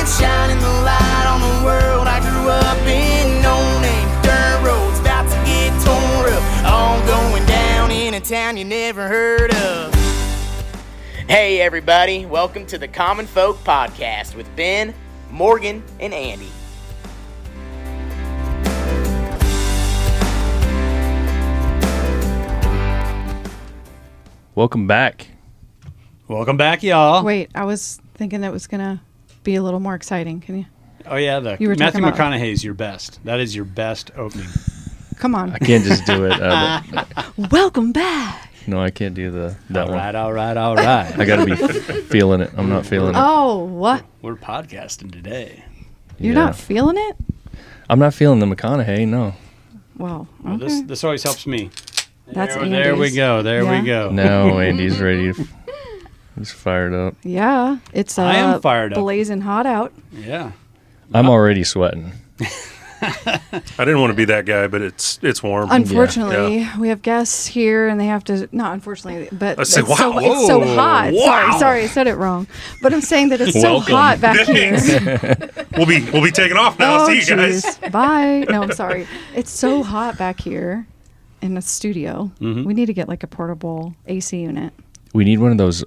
been shining the light on the world I grew up in. No name, dirt roads about to get torn up, all going down in a town you never heard of. Hey everybody, welcome to the Common Folk Podcast with Ben, Morgan, and Andy. Welcome back. Welcome back, y'all. Wait, I was thinking that was going to be a little more exciting. Can you? Oh, yeah, Matthew McConaughey's your best. That is your best opening. Come on. I can't just do it. Welcome back. No, I can't do that All one. right. I got to be feeling it. I'm not feeling it. Oh, what? We're podcasting today. You're not feeling it? I'm not feeling the McConaughey, no. Well, Well, okay. this always helps me. That's There we Andy's. go. There Yeah. we go. No, Andy's ready. He's fired up. Yeah, it's I am fired up. blazing hot out. Yeah. I'm already sweating. I didn't want to be that guy, but it's warm. Unfortunately, we have guests here, and they have to. Not unfortunately, but I said, it's so, wow. it's so hot. Wow. Sorry, I said it wrong. But I'm saying that it's so Welcome. hot back here. We'll be taking off now. Oh, See you guys. jeez. Bye. No, I'm sorry. It's so hot back here in the studio. Mm-hmm. We need to get like a portable AC unit. We need one of those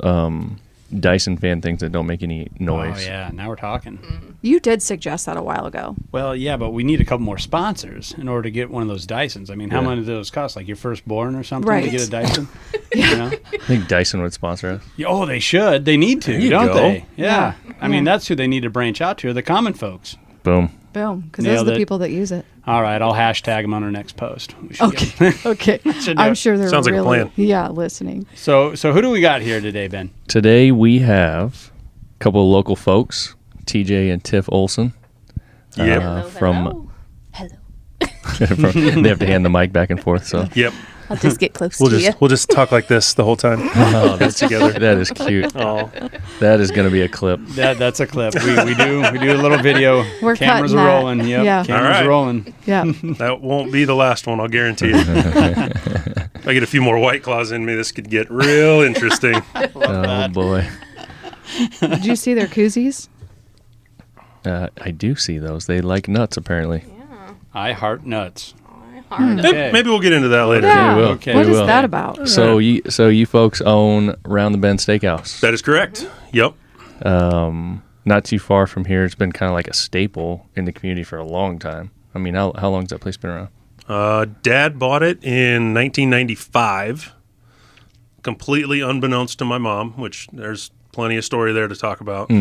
Dyson fan things that don't make any Oh, noise. yeah. Now we're talking. You did suggest that a while ago. Well, yeah, but we need a couple more sponsors in order to get one of those Dysons. I mean, how Yeah. many do those cost? Like your firstborn or something Right. to get a Dyson? You know? I think Dyson would sponsor us. Oh, they should. They need to, There you don't go. they? Yeah. Yeah. I mean, Yeah. that's who they need to branch out to, are the common folks. Boom. Boom. Because those are Nailed the it. people that use it. All right, I'll hashtag them on our next post. We should Okay. Okay. Should do I'm it. sure they're Sounds like a really, plan. yeah, listening. So who do we got here today, Ben? Today we have a couple of local folks, TJ and Tif Olson. Yep. From Hello. they have to hand the mic back and forth. So Yep. I'll just get close We'll to you. just talk like this the whole time. that's together. That is cute. Oh, That is going to be a clip. That's a clip. We do a little video. We're Cameras cutting are that. rolling. Yep. Yeah. Cameras All right. are rolling. Yeah. that won't be the last one. I'll guarantee it. If I get a few more White Claws in me, this could get real interesting. Oh boy. Did you see their koozies? I do see those. They like nuts apparently. I heart nuts. Maybe, maybe we'll get into that later. Yeah. we will. Okay. What We is will. that about? So you folks own Round The Bend Steakhouse. That is correct. Yep. Not too far from here. It's been kind of like a staple in the community for a long time. I mean, how long has that place been around? Dad bought it in 1995, completely unbeknownst to my mom, which there's plenty of story there to talk about.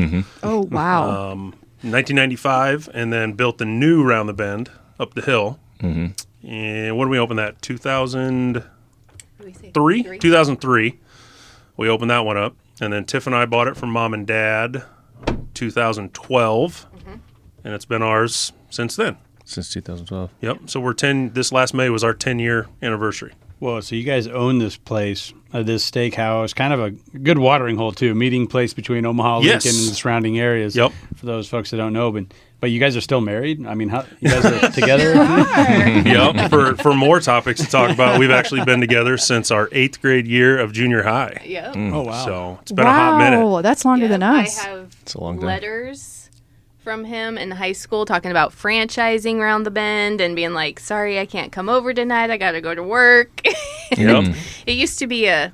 Oh, wow. 1995, and then built the new Round the Bend up the hill. And when did we open that? 2003? 2003. We opened that one up. And then Tiff and I bought it from Mom and Dad 2012. And it's been ours since then. Since 2012. Yep. So we're 10, this last May was our 10-year anniversary. Whoa, so you guys own this place, this steakhouse, kind of a good watering hole, too, meeting place between Omaha, Yes. Lincoln, and the surrounding areas. Yep. For those folks that don't know. But you guys are still married? I mean, how you guys are together? Yep. For more topics to talk about, we've actually been together since our 8th grade year of junior high. Yeah. Oh, wow. So it's been a hot minute. Wow, that's longer than us. I have It's a long time. letters from him in high school talking about franchising Round the Bend and being like, sorry, I can't come over tonight. I got to go to work. Yep. It used to be It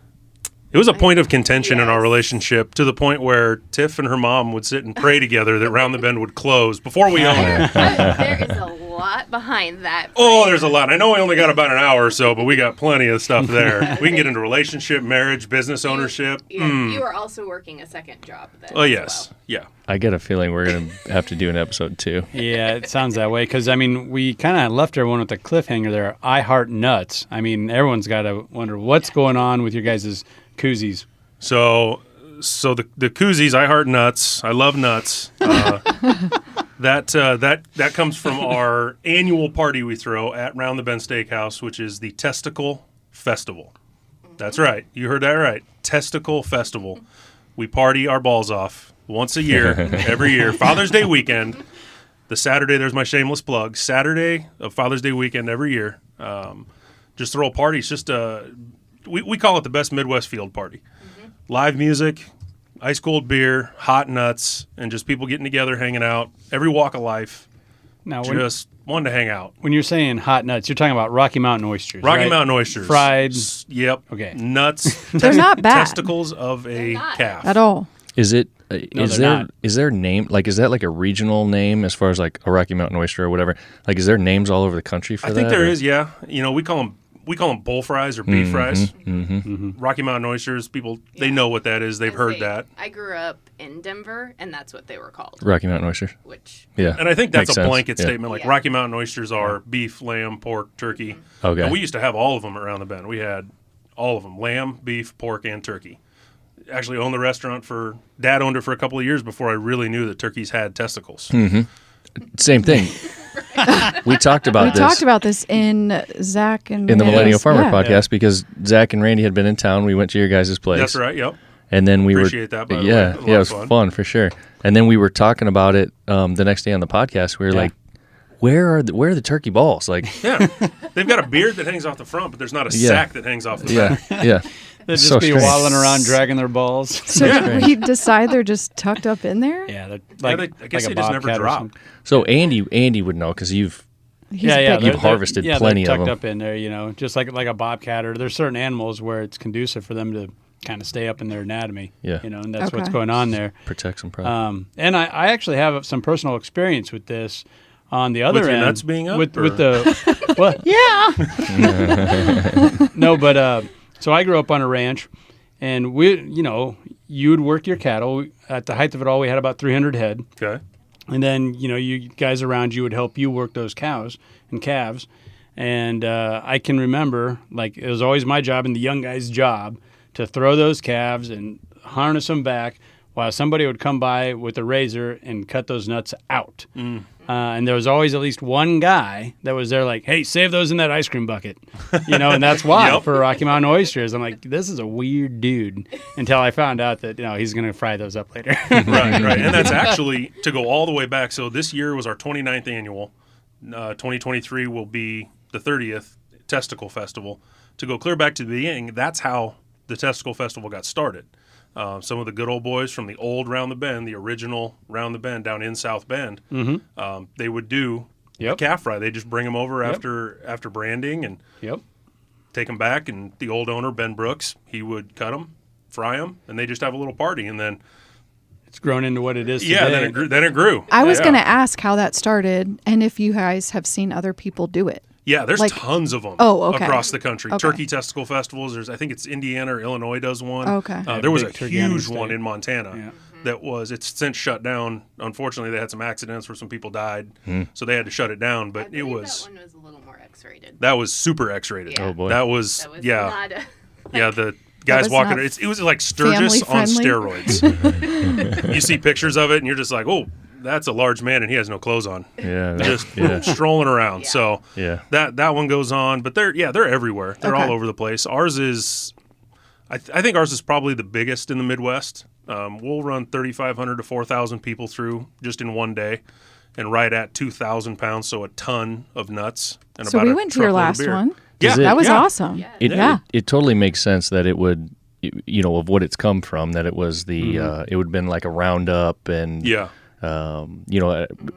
was a point of contention in our Yes. relationship to the point where Tiff and her mom would sit and pray together that Round the Bend would close before we owned it. there is a lot behind that. Oh, there's a lot. I know we only got about an hour or so, but we got plenty of stuff there. We can get into relationship, marriage, business ownership. Yeah, you are also working a second job then. Oh, as yes. well. Yeah. I get a feeling we're going to have to do an episode 2. Yeah, it sounds that way. Because, I mean, we kind of left everyone with a cliffhanger there. I heart nuts. I mean, everyone's got to wonder what's going on with your guys' koozies. So the koozies, I heart nuts. I love nuts. That comes from our annual party we throw at Round the Bend Steakhouse, which is the Testicle Festival. That's right. You heard that right. Testicle Festival. We party our balls off once a year, every year. Father's Day weekend. The Saturday, there's my shameless plug. Saturday of Father's Day weekend every year. Just throw a party. It's just we call it the best Midwest field party. Live music, ice cold beer, hot nuts, and just people getting together, hanging out, every walk of life. Now, Just wanted to hang out. when you're saying hot nuts, you're talking about Rocky Mountain oysters. Rocky right? Mountain oysters. Fried. Yep. Okay. Nuts. They're not bad Testicles of a not. calf. at all. Is it? No, Is they're there? not. Is there name? Like, is that like a regional name as far as like a Rocky Mountain oyster or whatever? Like, is there names all over the country for I that? think there or- is, yeah. You know, we call them bull fries or beef fries. Mm-hmm. Rocky Mountain oysters, people, they know what that is. They've heard that. I grew up in Denver, and that's what they were called. Rocky Mountain oysters. Which Yeah, And I think that's Makes a sense. blanket Yeah. statement. Like Yeah. Rocky Mountain oysters are beef, lamb, pork, turkey. Okay. And we used to have all of them around the bend. We had all of them: lamb, beef, pork, and turkey. Actually owned the restaurant Dad owned it for a couple of years before I really knew that turkeys had testicles. Same thing. We talked about We this talked about this in Zach and in the Randy's- Millennial Farmer yeah. podcast because Zach and Randy had been in town. We went to your guys' place. That's right. Yep. And then we Appreciate were that, by the way. yeah, It was a lot yeah, it of was fun. fun for sure. And then we were talking about it the next day on the podcast. We were Yeah. like, where are the turkey balls? Like, Yeah. They've got a beard that hangs off the front, but there's not a Yeah. sack that hangs off the yeah, back. yeah. They'd just So be strange. waddling around, dragging their balls. So Yeah. we decide they're just tucked up in there. Yeah, they're Yeah, like, I guess like they a just never bobcat or drop. something. So Andy would know because you've He's Yeah, big. they're- You've harvested they're plenty of tucked them. up in there, you know, just like a bobcat. Or there's certain animals where it's conducive for them to kind of stay up in their anatomy. Yeah. You know, and that's what's Okay. going on there. protects them probably. And I actually have some personal experience with this on the other With your end. nuts being up, With or- the what? Yeah. No, but so I grew up on a ranch, and you'd work your cattle. At the height of it all, we had about 300 head. Okay. And then, you guys around you would help you work those cows and calves. And I can remember, like, it was always my job and the young guy's job to throw those calves and harness them back while somebody would come by with a razor and cut those nuts out. And there was always at least one guy that was there like, hey, save those in that ice cream bucket. And that's why Yep. for Rocky Mountain Oysters, I'm like, this is a weird dude until I found out that, he's going to fry those up later. Right. And that's actually to go all the way back. So this year was our 29th annual. 2023 will be the 30th Testicle Festival. To go clear back to the beginning, that's how the Testicle Festival got started. Some of the good old boys from the old Round the Bend, the original Round the Bend down in South Bend, they would do a calf fry. They just bring them over after branding and Yep. take them back. And the old owner, Ben Brooks, he would cut them, fry them, and they just have a little party. And then, It's grown into what it is yeah, today. then it grew. I was Yeah. going to ask how that started and if you guys have seen other people do it. Yeah, there's Like- tons of them okay. across the country. Okay. Turkey testicle festivals. I think it's Indiana or Illinois does one. Okay. There was a big turkey hunting huge state. one in Montana Yeah. that it's since shut down. Unfortunately, they had some accidents where some people died, so they had to shut it down. I But it believe was that one was a little more X-rated. that was super X-rated. Yeah. Oh, boy. That was That was yeah, not a, yeah. The guys was walking not it was like Sturgis on family-friendly. steroids. You see pictures of it, and you're just like, oh, that's a large man, and he has no clothes on. yeah, Just yeah, strolling around. Yeah. So yeah. that one goes on, but they're everywhere. They're Okay. all over the place. Ours is, I think ours is probably the biggest in the Midwest. We'll run 3,500 to 4,000 people through just in one day, and right at 2,000 pounds, so a ton of nuts. And So about we a went to your truckload of last beer. one. Yeah, Is it- That was yeah. awesome. Yeah. It totally makes sense that it would, of what it's come from. That it was the it would have been like a roundup and Yeah.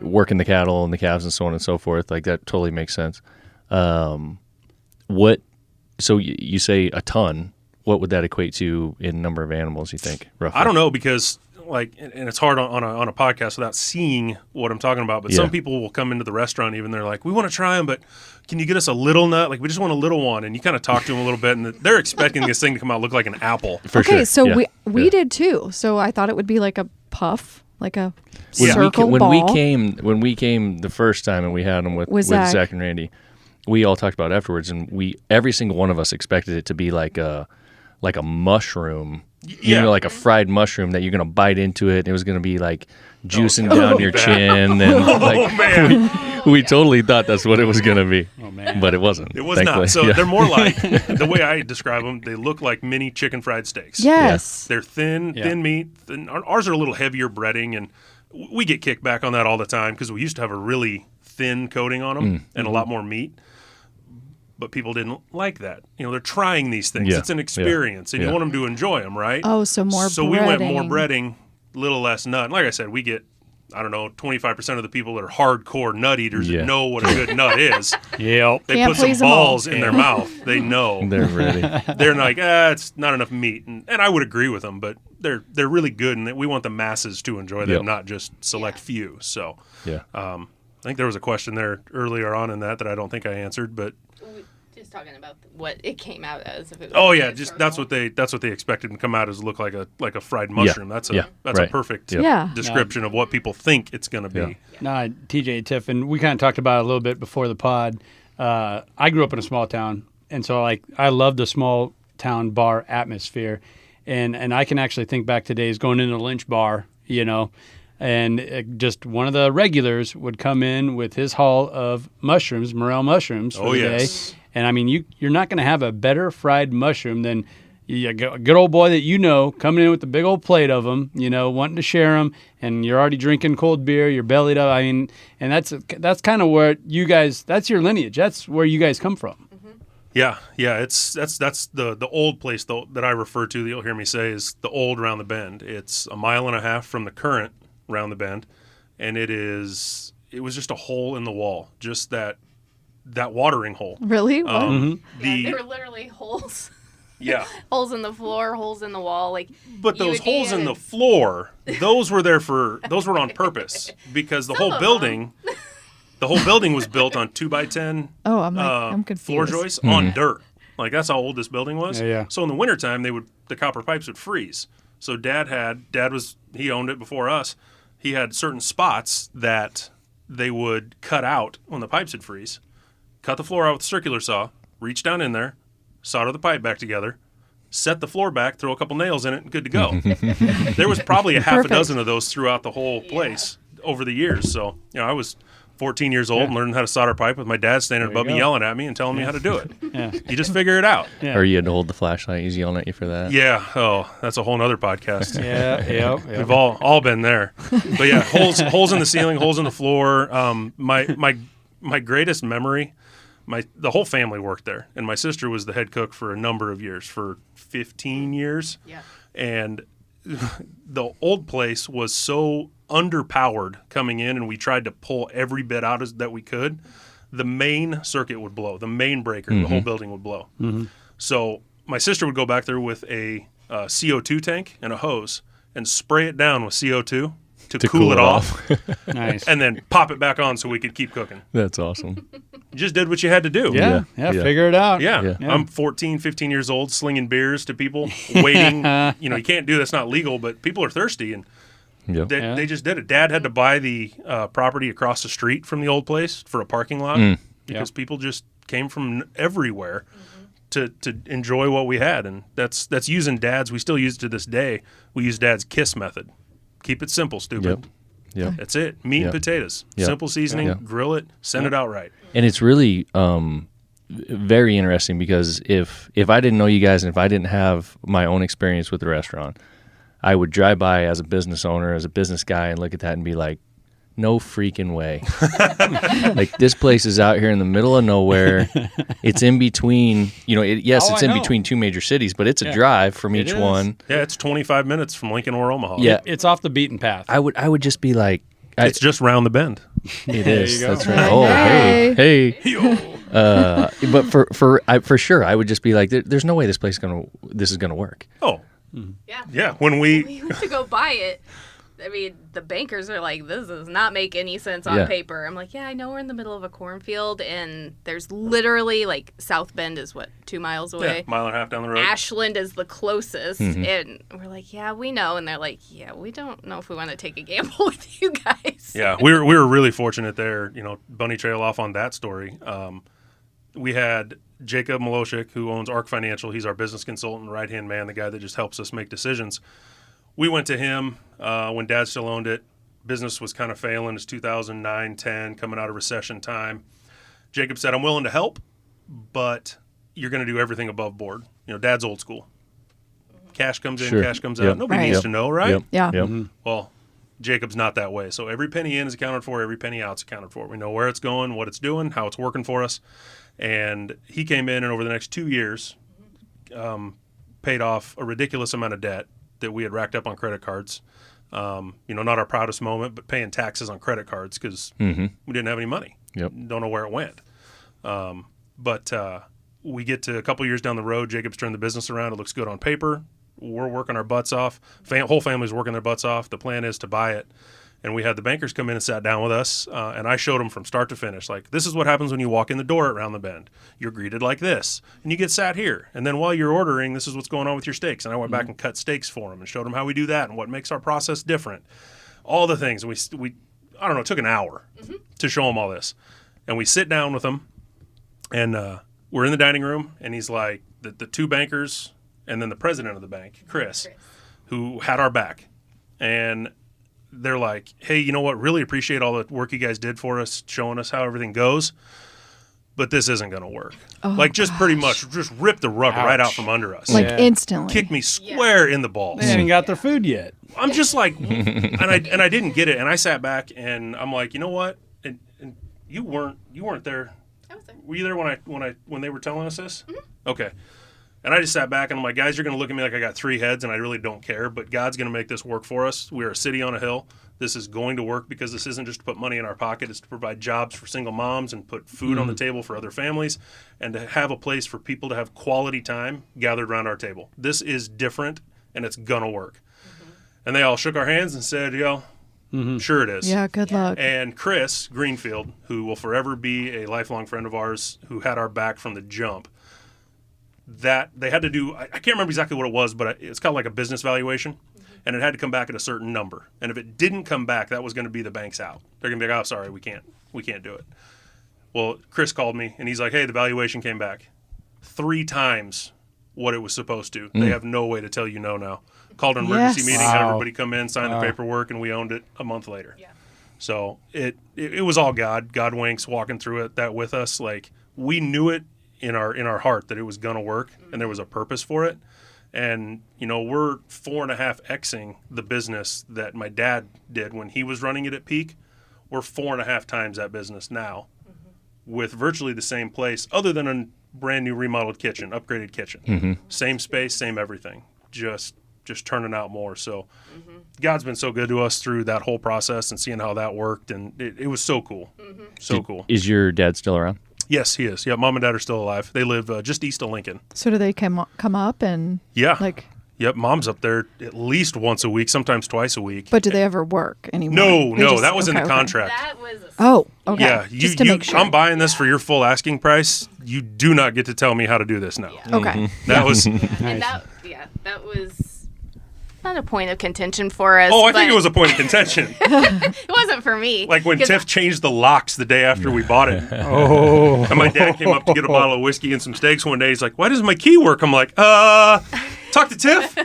working the cattle and the calves and so on and so forth. Like that totally makes sense. What? So you say a ton. What would that equate to in number of animals? You think roughly? I don't know because and it's hard on a podcast without seeing what I'm talking about. But Yeah. some people will come into the restaurant even they're like, we want to try them, but can you get us a little nut? Like we just want a little one, and you kind of talk to them a little bit, and they're expecting this thing to come out look like an apple. For Okay, sure. so Yeah. we Yeah. did too. So I thought it would be like a puff, like a When we circle when ball. when we came the first time and we had them with With Zach. Zach and Randy, we all talked about it afterwards, and every single one of us expected it to be like a mushroom, Yeah. like a fried mushroom that you're gonna bite into it. And it was gonna be like juicing Oh, down your bad. chin, and like Man, we totally thought that's what it was gonna be. Oh, man. But it wasn't. it was thankfully. not. So Yeah. they're more like the way I describe them. They look like mini chicken fried steaks. Yes. They're thin Yeah. meat. Ours are a little heavier breading, and we get kicked back on that all the time because we used to have a really thin coating on them and a lot more meat. but people didn't like that. You know, they're trying these things. Yeah. It's an experience, and you Yeah. want them to enjoy them, right? Oh, so more So we went more breading. breading, little less nut. And like I said, we get, I don't know, 25% of the people that are hardcore nut eaters Yeah. that know what a good nut is. Yep. They Can't put some please 'em all. balls in their mouth. They know. They're ready. They're like, it's not enough meat. And I would agree with them, but they're really good, and we want the masses to enjoy them, Yep. not just select few. So Yeah. I think there was a question there earlier on in that I don't think I answered, but Just talking about what it came out as. If it was oh yeah, a just circle. that's what they expected to come out as look like a fried mushroom. That's a Yeah. that's a Right. perfect Yep. Yeah. description of what people think it's going to be. Yeah. No, TJ and Tif, and we kind of talked about it a little bit before the pod. I grew up in a small town, and so I love the small town bar atmosphere, and I can actually think back to days going into the Lynch bar, and just one of the regulars would come in with his haul of mushrooms, morel mushrooms for Oh, the yes. day, and I mean you're not going to have a better fried mushroom than a good old boy that coming in with a big old plate of them, wanting to share them, and you're already drinking cold beer, you're bellied up. I mean, and that's kind of where you guys, that's your lineage. That's where you guys come from. Yeah. That's the old place though that I refer to that you'll hear me say is the old Round the Bend. It's a mile and a half from the current Round the Bend, and it was just a hole in the wall, just that watering hole. Really? What? Yeah, The they were literally holes. yeah. Holes in the floor, holes in the wall. But you those would be holes in in the it. floor, those were on purpose because the whole of building, the whole building was built on 2x10 Oh, I'm confused. floor joists on dirt. Like that's how old this building was. Yeah. So in the wintertime, the copper pipes would freeze. So he owned it before us. He had certain spots that they would cut out when the pipes would freeze. Cut the floor out with a circular saw, reach down in there, solder the pipe back together, set the floor back, throw a couple nails in it, and good to go. There was probably a half Perfect. a dozen of those throughout the whole place over the years. So, I was 14 years old and learning how to solder pipe with my dad standing There you above me go. yelling at me and telling me how to do it. Yeah. You just figure it out. Yeah. Or you had to hold the flashlight. He's yelling at you for that. Yeah. Oh, that's a whole nother podcast. Yeah. We've all been there. But yeah, holes in the ceiling, holes in the floor. My greatest memory, the whole family worked there, and my sister was the head cook for a number of years, for 15 years. Yeah. And the old place was so underpowered coming in, and we tried to pull every bit out that we could. The main circuit would blow, the main breaker, the whole building would blow. So my sister would go back there with a CO2 tank and a hose and spray it down with CO2 to cool it off, Nice. and then pop it back on so we could keep cooking. That's awesome. You just did what you had to do. Yeah. Figure it out. Yeah. Yeah. I'm 14, 15 years old, slinging beers to people, waiting. You can't do that's not legal, but people are thirsty, and Yep. they just did it. Dad had to buy the property across the street from the old place for a parking lot because people just came from everywhere to enjoy what we had, and that's using Dad's. We still use it to this day. We use Dad's KISS method. Keep it simple, stupid. Yep. That's it. Meat and Yep. potatoes. Yep. Simple seasoning. Yep. Grill it. Send it out right. And it's really very interesting because if I didn't know you guys and if I didn't have my own experience with the restaurant, I would drive by as a business owner, as a business guy, and look at that and be like, no freaking way. Like, this place is out here in the middle of nowhere. It's in between, it's I in know. between two major cities, but it's a drive from It each is. one. Yeah, it's 25 minutes from Lincoln or Omaha. Yeah. It's off the beaten path. I would just be like, It's just round the bend. it is. you go. That's right. Oh, hey. But for sure, I would just be like, there's no way this is gonna work. Oh, Yeah. yeah. When we We went to go buy it. I mean, the bankers are like, this does not make any sense on Yeah. paper. I'm like, yeah, I know we're in the middle of a cornfield, and there's literally, South Bend is, 2 miles away? mile and a half down the road. Ashland is the closest. And we're like, yeah, we know. And they're like, yeah, we don't know if we want to take a gamble with you guys. Yeah, we were really fortunate there. Bunny trail off on that story. We had Jacob Miloshik, who owns ARC Financial. He's our business consultant, right-hand man, the guy that just helps us make decisions. We went to him when Dad still owned it. Business was kind of failing. It's 2009, 10, coming out of recession time. Jacob said, I'm willing to help, but you're going to do everything above board. Dad's old school. Cash comes in, Sure. cash comes Yep. out. Nobody Right. needs to know, right? Yep. Yeah. Yep. Well, Jacob's not that way. So every penny in is accounted for, every penny out's accounted for. We know where it's going, what it's doing, how it's working for us. And he came in and over the next 2 years paid off a ridiculous amount of debt that we had racked up on credit cards. Not our proudest moment, but paying taxes on credit cards because we didn't have any money. Yep. Don't know where it went. But we get to a couple years down the road. Jacob's turned the business around. It looks good on paper. We're working our butts off. Whole family's working their butts off. The plan is to buy it. And we had the bankers come in and sat down with us, and I showed them from start to finish. Like, this is what happens when you walk in the door at Round the Bend. You're greeted like this, and you get sat here. And then while you're ordering, this is what's going on with your steaks. And I went back and cut steaks for them and showed them how we do that and what makes our process different. All the things. And we I don't know, it took an hour to show them all this. And we sit down with them, and we're in the dining room, and he's like, the two bankers and then the president of the bank, Chris, who had our back. And they're like, hey, you know what? Really appreciate all the work you guys did for us, showing us how everything goes. But this isn't going to work. Pretty much just rip the rug right out from under us. Like instantly. Kick me square in the balls. They haven't got their food yet. I'm just like, and I didn't get it. And I sat back and I'm like, you know what? And you weren't there. I was there. Were you there when they were telling us this? Okay. And I just sat back and I'm like, guys, you're going to look at me like I got three heads and I really don't care, but God's going to make this work for us. We're a city on a hill. This is going to work because this isn't just to put money in our pocket. It's to provide jobs for single moms and put food on the table for other families and to have a place for people to have quality time gathered around our table. This is different and it's going to work. And they all shook our hands and said, sure it is. Yeah, good luck. And Chris Greenfield, who will forever be a lifelong friend of ours, who had our back from the jump, that they had to do, I can't remember exactly what it was, but it's kind of like a business valuation, and it had to come back at a certain number. And if it didn't come back, that was going to be the bank's out. They're going to be like, oh, sorry, we can't do it. Well, Chris called me, and he's like, hey, the valuation came back 3 times what it was supposed to. They have no way to tell you no now. Called an emergency meeting, had everybody come in, sign the paperwork, and we owned it a month later. Yeah. So it was all God winks walking through it that with us. Like, we knew it in our heart that it was going to work and there was a purpose for it. And, we're 4.5xing the business that my dad did when he was running it at peak. We're 4.5 times that business now with virtually the same place other than a brand new remodeled kitchen, upgraded kitchen. Same space, same everything, just turning out more. So God's been so good to us through that whole process and seeing how that worked. And it was so cool. Cool. Is your dad still around? Yes, he is. Yeah, Mom and Dad are still alive. They live just east of Lincoln. So do they come up and Yep, Mom's up there at least once a week, sometimes twice a week. But do they ever work anymore? No, that was in the contract. That was okay. Yeah, just to make sure. I'm buying this for your full asking price. You do not get to tell me how to do this now. Yeah. Okay. That was and that was not a point of contention for us. I think it was a point of contention. It wasn't for me. Like when Tiff changed the locks the day after we bought it. Oh. And my dad came up to get a bottle of whiskey and some steaks one day. He's like, why doesn't my key work? I'm like, talk to Tiff.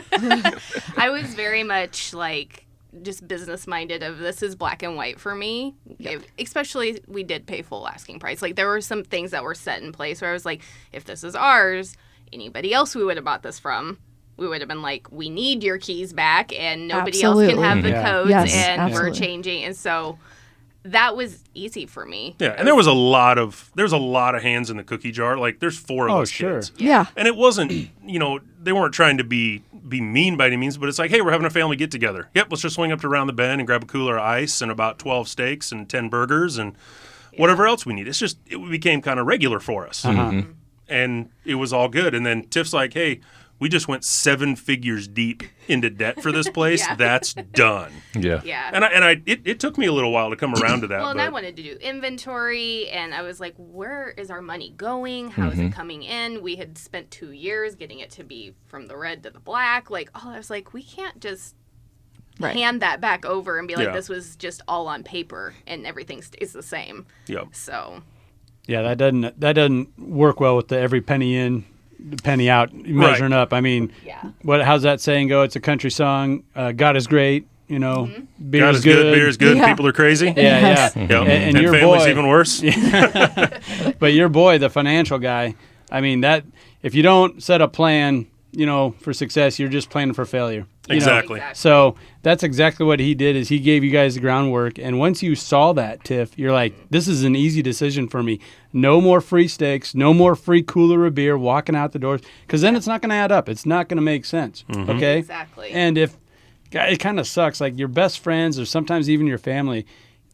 I was very much like just business minded of this is black and white for me. Yep. Especially we did pay full asking price. Like there were some things that were set in place where I was like, if this is ours, anybody else we would have bought this from, we would have been like, we need your keys back and nobody else can have the codes and we're changing. And so that was easy for me. Yeah, and there was a lot of hands in the cookie jar. Like there's 4 of us kids. Yeah. And it wasn't, they weren't trying to be mean by any means, but it's like, hey, we're having a family get together. Yep, let's just swing up to Round the Bend and grab a cooler of ice and about 12 steaks and 10 burgers and whatever else we need. It's just, it became kind of regular for us. And it was all good. And then Tiff's like, hey, we just went 7 figures deep into debt for this place. That's done. Yeah. And it took me a little while to come around to that. Well, and I wanted to do inventory, and I was like, where is our money going? How is it coming in? We had spent 2 years getting it to be from the red to the black. Like, I was like, we can't just hand that back over and be like, this was just all on paper, and everything stays the same. Yep. So. Yeah, that doesn't work well with the every penny in, penny out measuring up. I mean, how's that saying go? It's a country song. God is great. Beer God is good. Beer is good. Yeah. People are crazy. Yeah. And your family's boy, even worse. But your boy, the financial guy, I mean, that if you don't set a plan for success. You're just planning for failure. Exactly. So that's exactly what he did. Is he gave you guys the groundwork, and once you saw that, Tiff, you're like, this is an easy decision for me. No more free steaks, no more free cooler of beer walking out the doors, because then it's not going to add up. It's not going to make sense. Okay. Exactly. And if it kind of sucks, like your best friends or sometimes even your family,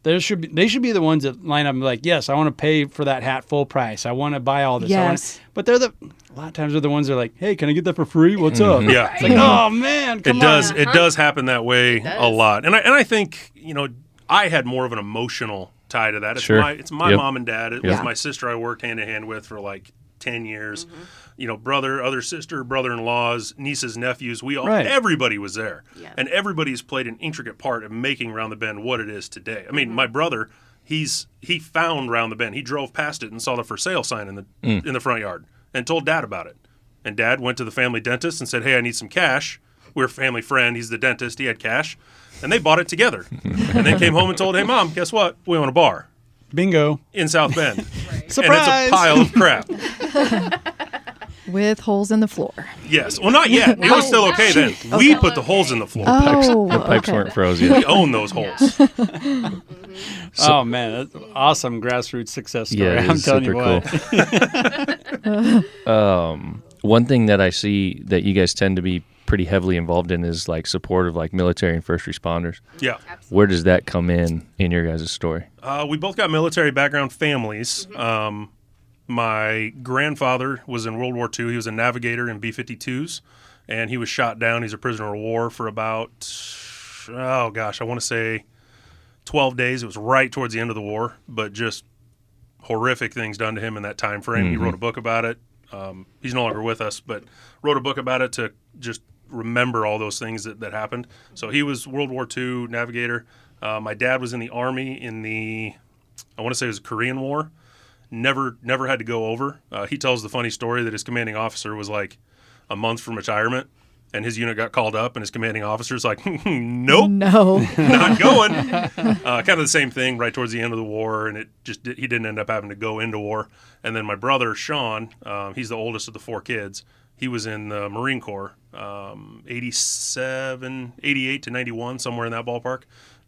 they should be the ones that line up and be like, yes, I want to pay for that hat full price. I want to buy all this. Yes. But a lot of times they're the ones that are like, hey, can I get that for free? What's up? Yeah. It's like, oh man, come on. It does happen that way a lot. And I think, I had more of an emotional tie to that. It's my mom and dad. It was my sister I worked hand in hand with for like 10 years. Brother, other sister, brother-in-laws, nieces, nephews, everybody was there. Yeah. And everybody's played an intricate part of making Round the Bend what it is today. I mean, my brother, he found Round the Bend. He drove past it and saw the for sale sign in the front yard and told Dad about it. And Dad went to the family dentist and said, hey, I need some cash. We're a family friend. He's the dentist. He had cash. And they bought it together. And then came home and told, hey, Mom, guess what? We own a bar. Bingo. In South Bend. Surprise! And it's a pile of crap. With holes in the floor. Yes. Well, not yet. It was still okay then. We put the holes in the floor. Oh, The pipes weren't froze yet. We own those holes. Oh, man. That's awesome grassroots success story. Yeah, it I'm is telling you super what. One thing that I see that you guys tend to be pretty heavily involved in is like support of like military and first responders. Yeah. Where does that come in your guys' story? We both got military background families. My grandfather was in World War II. He was a navigator in B-52s, and he was shot down. He's a prisoner of war for about, I want to say 12 days. It was right towards the end of the war, but just horrific things done to him in that time frame. He wrote a book about it. He's no longer with us, but wrote a book about it to just remember all those things that happened. So he was World War II navigator. My dad was in the Army in I want to say it was the Korean War. Never had to go over. He tells the funny story that his commanding officer was like a month from retirement, and his unit got called up, and his commanding officer's like, nope, No. not going. Kind of the same thing right towards the end of the war, and he didn't end up having to go into war. And then my brother, Sean, he's the oldest of the 4 kids. He was in the Marine Corps, 88 to 91, somewhere in that ballpark.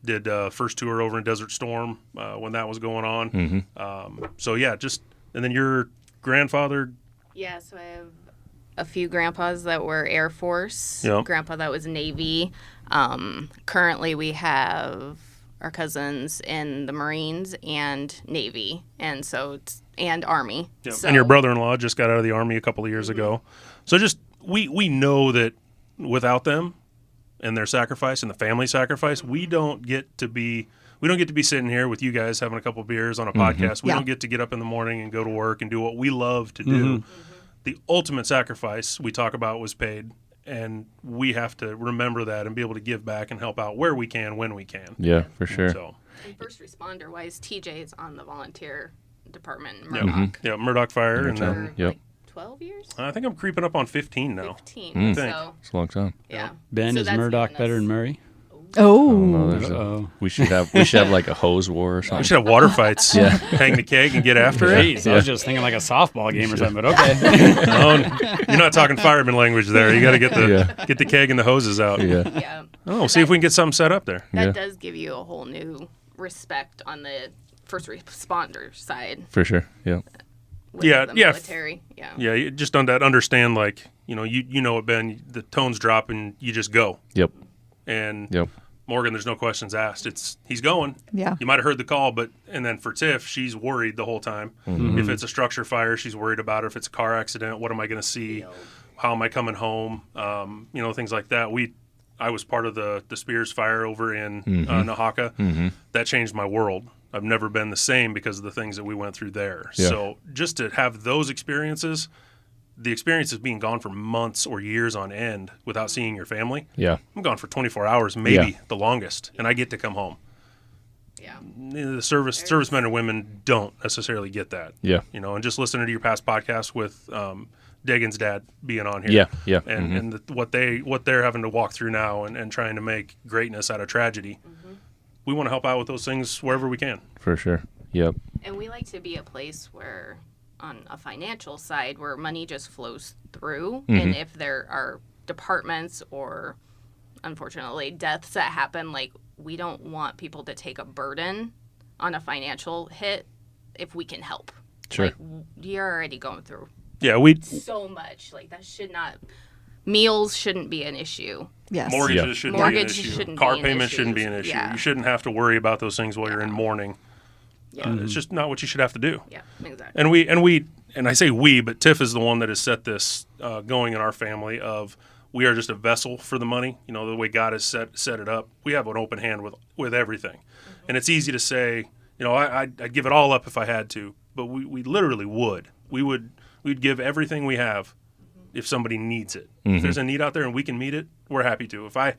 Did first tour over in Desert Storm when that was going on. And then your grandfather. Yeah, so I have a few grandpas that were Air Force. Yep. Grandpa that was Navy. Currently, we have our cousins in the Marines and Navy, and Army. Yep. So, And your brother-in-law just got out of the Army a couple of years ago. So just we know that without them and their sacrifice and the family sacrifice, we don't get to be sitting here with you guys having a couple of beers on a podcast. We don't get to get up in the morning and go to work and do what we love to do. The ultimate sacrifice we talk about was paid, and we have to remember that and be able to give back and help out where we can, when we can. Yeah, for sure. So, and first responder wise, TJ is on the volunteer department in Murdoch. yeah, Murdoch Fire, and then For like 12 years? I think I'm creeping up on 15 now. 15. think. So, It's a long time. yeah. Ben, So is that's Murdoch given better us- than Murray? Oh. We should have like a hose war or We something. should have water fights. Yeah. Hang the keg and get after it. Jeez, I was just thinking like a softball game or something, but okay. No, you're not talking fireman language there. You got to get the keg and the hoses out. Yeah. Yeah. Oh, see if we can get something set up there. That Yeah. does give you a whole new respect on the first responder side For sure. Yeah. with Yeah, the yeah. military. Yeah. Yeah, you just understand like you know it, Ben. The tones drop and you just go. Yep. And Yep. Morgan, there's no questions asked. He's going. Yeah. You might have heard the call, and then for Tiff, she's worried the whole time. If it's a structure fire, she's worried about it. If it's a car accident, what am I going to see? How am I coming home? Things like that. I was part of the Spears fire over in Oaxaca. That changed my world. I've never been the same because of the things that we went through there. Yeah. So just to have those experiences, the experience of being gone for months or years on end without seeing your family. Yeah. I'm gone for 24 hours, maybe Yeah. the longest, and I get to come home. Yeah. The servicemen and women don't necessarily get that. Yeah. And just listening to your past podcast with Dagan's dad being on here. Yeah. Yeah. And what they're having to walk through now and trying to make greatness out of tragedy. We want to help out with those things wherever we can. For sure. Yep. And we like to be a place where on a financial side where money just flows through. Mm-hmm. And if there are departments or unfortunately deaths that happen, like we don't want people to take a burden on a financial hit if we can help. Sure. Like you're already going through Yeah, we so much. Like that should not, meals shouldn't be an issue. Yes. mortgages Yeah. shouldn't Mortgage be an issue. shouldn't Car be an payments issue. shouldn't be an issue. Yeah. You shouldn't have to worry about those things while you're in mourning. Yeah. It's just not what you should have to do. Yeah, exactly. And I say we, but Tiff is the one that has set this going in our family of we are just a vessel for the money. You know, the way God has set it up, we have an open hand with everything. Mm-hmm. And it's easy to say, you know, I'd give it all up if I had to, but we literally would. We'd give everything we have if somebody needs it. Mm-hmm. If there's a need out there and we can meet it, we're happy to. If I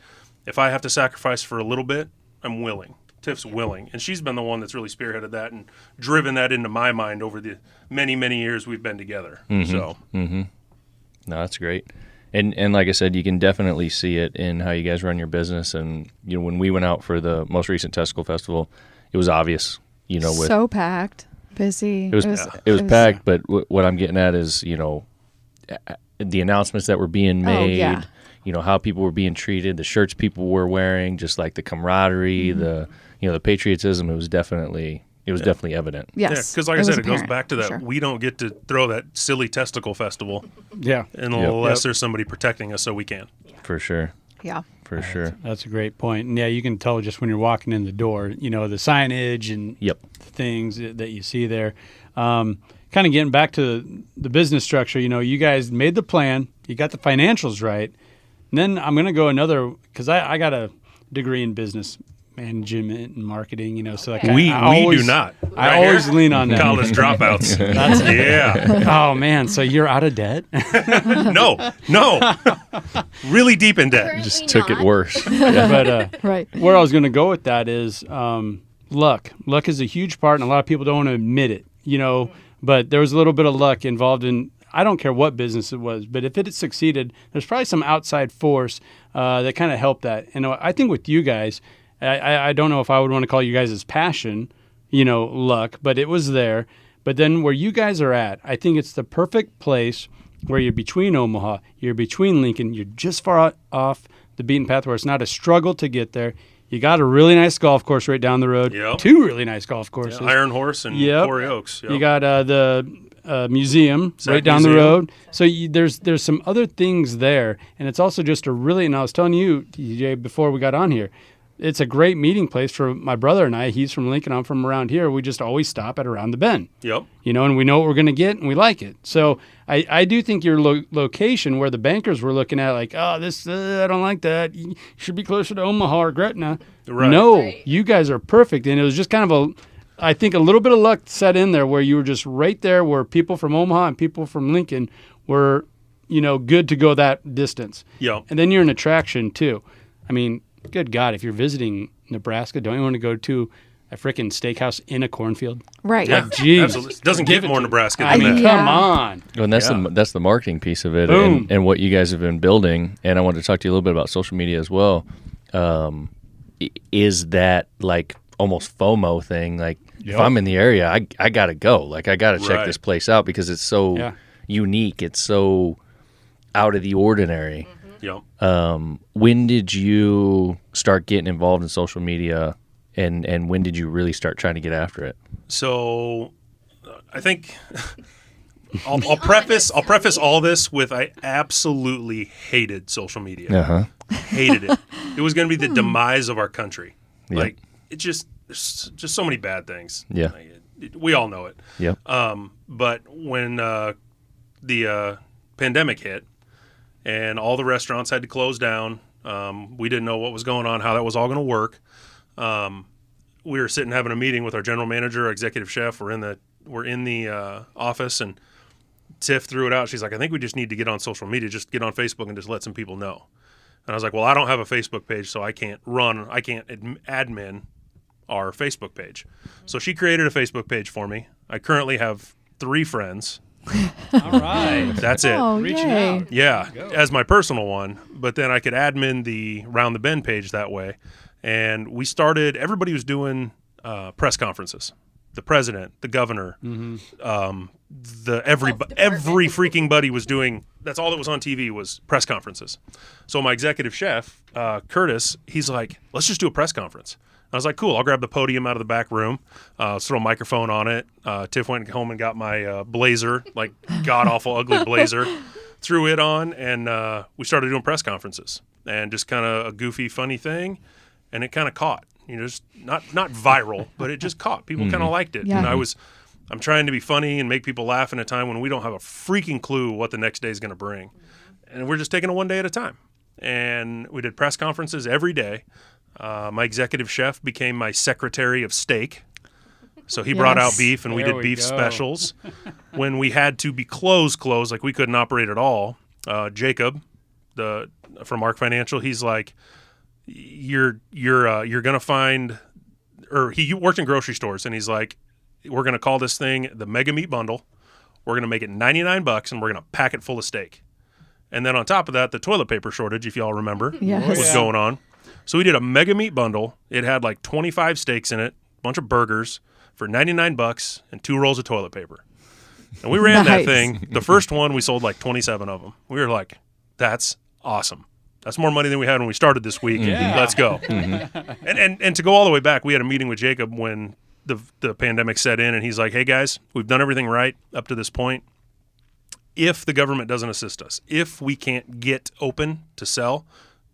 have to sacrifice for a little bit, I'm willing. Tiff's willing, and she's been the one that's really spearheaded that and driven that into my mind over the many, many years we've been together. Mm-hmm. So, No, that's great. And like I said, you can definitely see it in how you guys run your business. And you know, when we went out for the most recent Testicle Festival, it was obvious. You know, with So packed, busy. it was packed. But what I'm getting at is, you know, the announcements that were being made. yeah. You know, how people were being treated, the shirts people were wearing, just like the camaraderie, the patriotism. It was definitely evident. Yes. because like I was said, it goes apparent, back to for that. sure. We don't get to throw that silly testicle festival Yeah. unless there's somebody protecting us, so we can. For sure. Yeah. For sure. That's a great point. And yeah, you can tell just when you're walking in the door, you know, the signage and Yep. things that you see there. Kind of getting back to the business structure, you know, you guys made the plan, you got the financials right. And then I'm going to go another, because I got a degree in business management and marketing, you know, so like We I always, do not. I Right always here? lean on that. College dropouts. That's it. Yeah. Oh, man. So you're out of debt? No. Really deep in debt. Just took it worse. But Right. where I was going to go with that is luck. Luck is a huge part, and a lot of people don't want to admit it, you know, but there was a little bit of luck involved in, I don't care what business it was, but if it had succeeded, there's probably some outside force that kind of helped that. And I think with you guys, I don't know if I would want to call you guys' passion, you know, luck, but it was there. But then where you guys are at, I think it's the perfect place where you're between Omaha, you're between Lincoln, you're just far off the beaten path where it's not a struggle to get there. You got a really nice golf course right down the road. Yep. 2 really nice golf courses. Iron Horse and Yep. Quarry Oaks. Yep. You got the museum Sac right down the Museum. road. So there's some other things there, and it's also just a really. And I was telling you, TJ, before we got on here, it's a great meeting place for my brother and I. He's from Lincoln. I'm from around here. We just always stop at Around the Bend. Yep. You know, and we know what we're going to get, and we like it. So I do think your location, where the bankers were looking at, like, oh, this I don't like that. You should be closer to Omaha or Gretna. Right. No, Right. you guys are perfect, and it was just kind of I think a little bit of luck set in there where you were just right there where people from Omaha and people from Lincoln were, you know, good to go that distance. Yep. And then you're an attraction too. I mean, good God, if you're visiting Nebraska, don't you want to go to a freaking steakhouse in a cornfield? Right. Yeah. Geez. Absolutely. It doesn't Give get it more to- Nebraska I than mean, that. Yeah. come on. And that's Yeah. that's the marketing piece of it, Boom. and what you guys have been building. And I wanted to talk to you a little bit about social media as well. Is that like almost FOMO thing? Like if Yep. I'm in the area, I gotta go. Like I gotta check Right. this place out because it's so Yeah. unique. It's so out of the ordinary. Yep. When did you start getting involved in social media, and when did you really start trying to get after it? So, I think I'll preface all this with I absolutely hated social media. Uh-huh. Hated it. It was going to be the demise of our country. Yep. Like there's just so many bad things. Yeah. Like, we all know it. Yep. But when the pandemic hit and all the restaurants had to close down, we didn't know what was going on, how that was all going to work. We were sitting having a meeting with our general manager, our executive chef. We're in the office, and Tiff threw it out. She's like, I think we just need to get on social media, just get on Facebook and just let some people know. And I was like, well, I don't have a Facebook page, so I can't admin our Facebook page. So she created a Facebook page for me. I currently have 3 friends. All right. That's it. Oh, Reaching yay. out. Yeah, as my personal one, but then I could admin the Round the Bend page that way. And we started, everybody was doing press conferences. the president, the governor, every freaking buddy was doing. That's all that was on TV was press conferences. So my executive chef, Curtis, he's like, let's just do a press conference. I was like, cool. I'll grab the podium out of the back room, throw a microphone on it. Tiff went home and got my blazer, like god awful ugly blazer, threw it on, and we started doing press conferences, and just kind of a goofy, funny thing, and it kind of caught. Just not viral, but it just caught. People kind of liked it, Yeah. and I'm trying to be funny and make people laugh in a time when we don't have a freaking clue what the next day is going to bring. And we're just taking it one day at a time. And we did press conferences every day. My executive chef became my secretary of steak. So he brought out Yes. beef, and we There did we beef go. specials. When we had to be closed, like we couldn't operate at all, Jacob, from Arc Financial, he's like, you're going to find, or he worked in grocery stores, and he's like, we're going to call this thing the Mega Meat Bundle. We're going to make it $99, and we're going to pack it full of steak. And then on top of that, the toilet paper shortage, if y'all remember, Yes. was going on. So we did a Mega Meat Bundle. It had like 25 steaks in it, a bunch of burgers for $99 and 2 rolls of toilet paper. And we ran that Nice. thing. The first one, we sold like 27 of them. We were like, that's awesome. That's more money than we had when we started this week. Yeah. Let's go. And to go all the way back, we had a meeting with Jacob when the pandemic set in, and he's like, hey guys, we've done everything right up to this point. If the government doesn't assist us, if we can't get open to sell,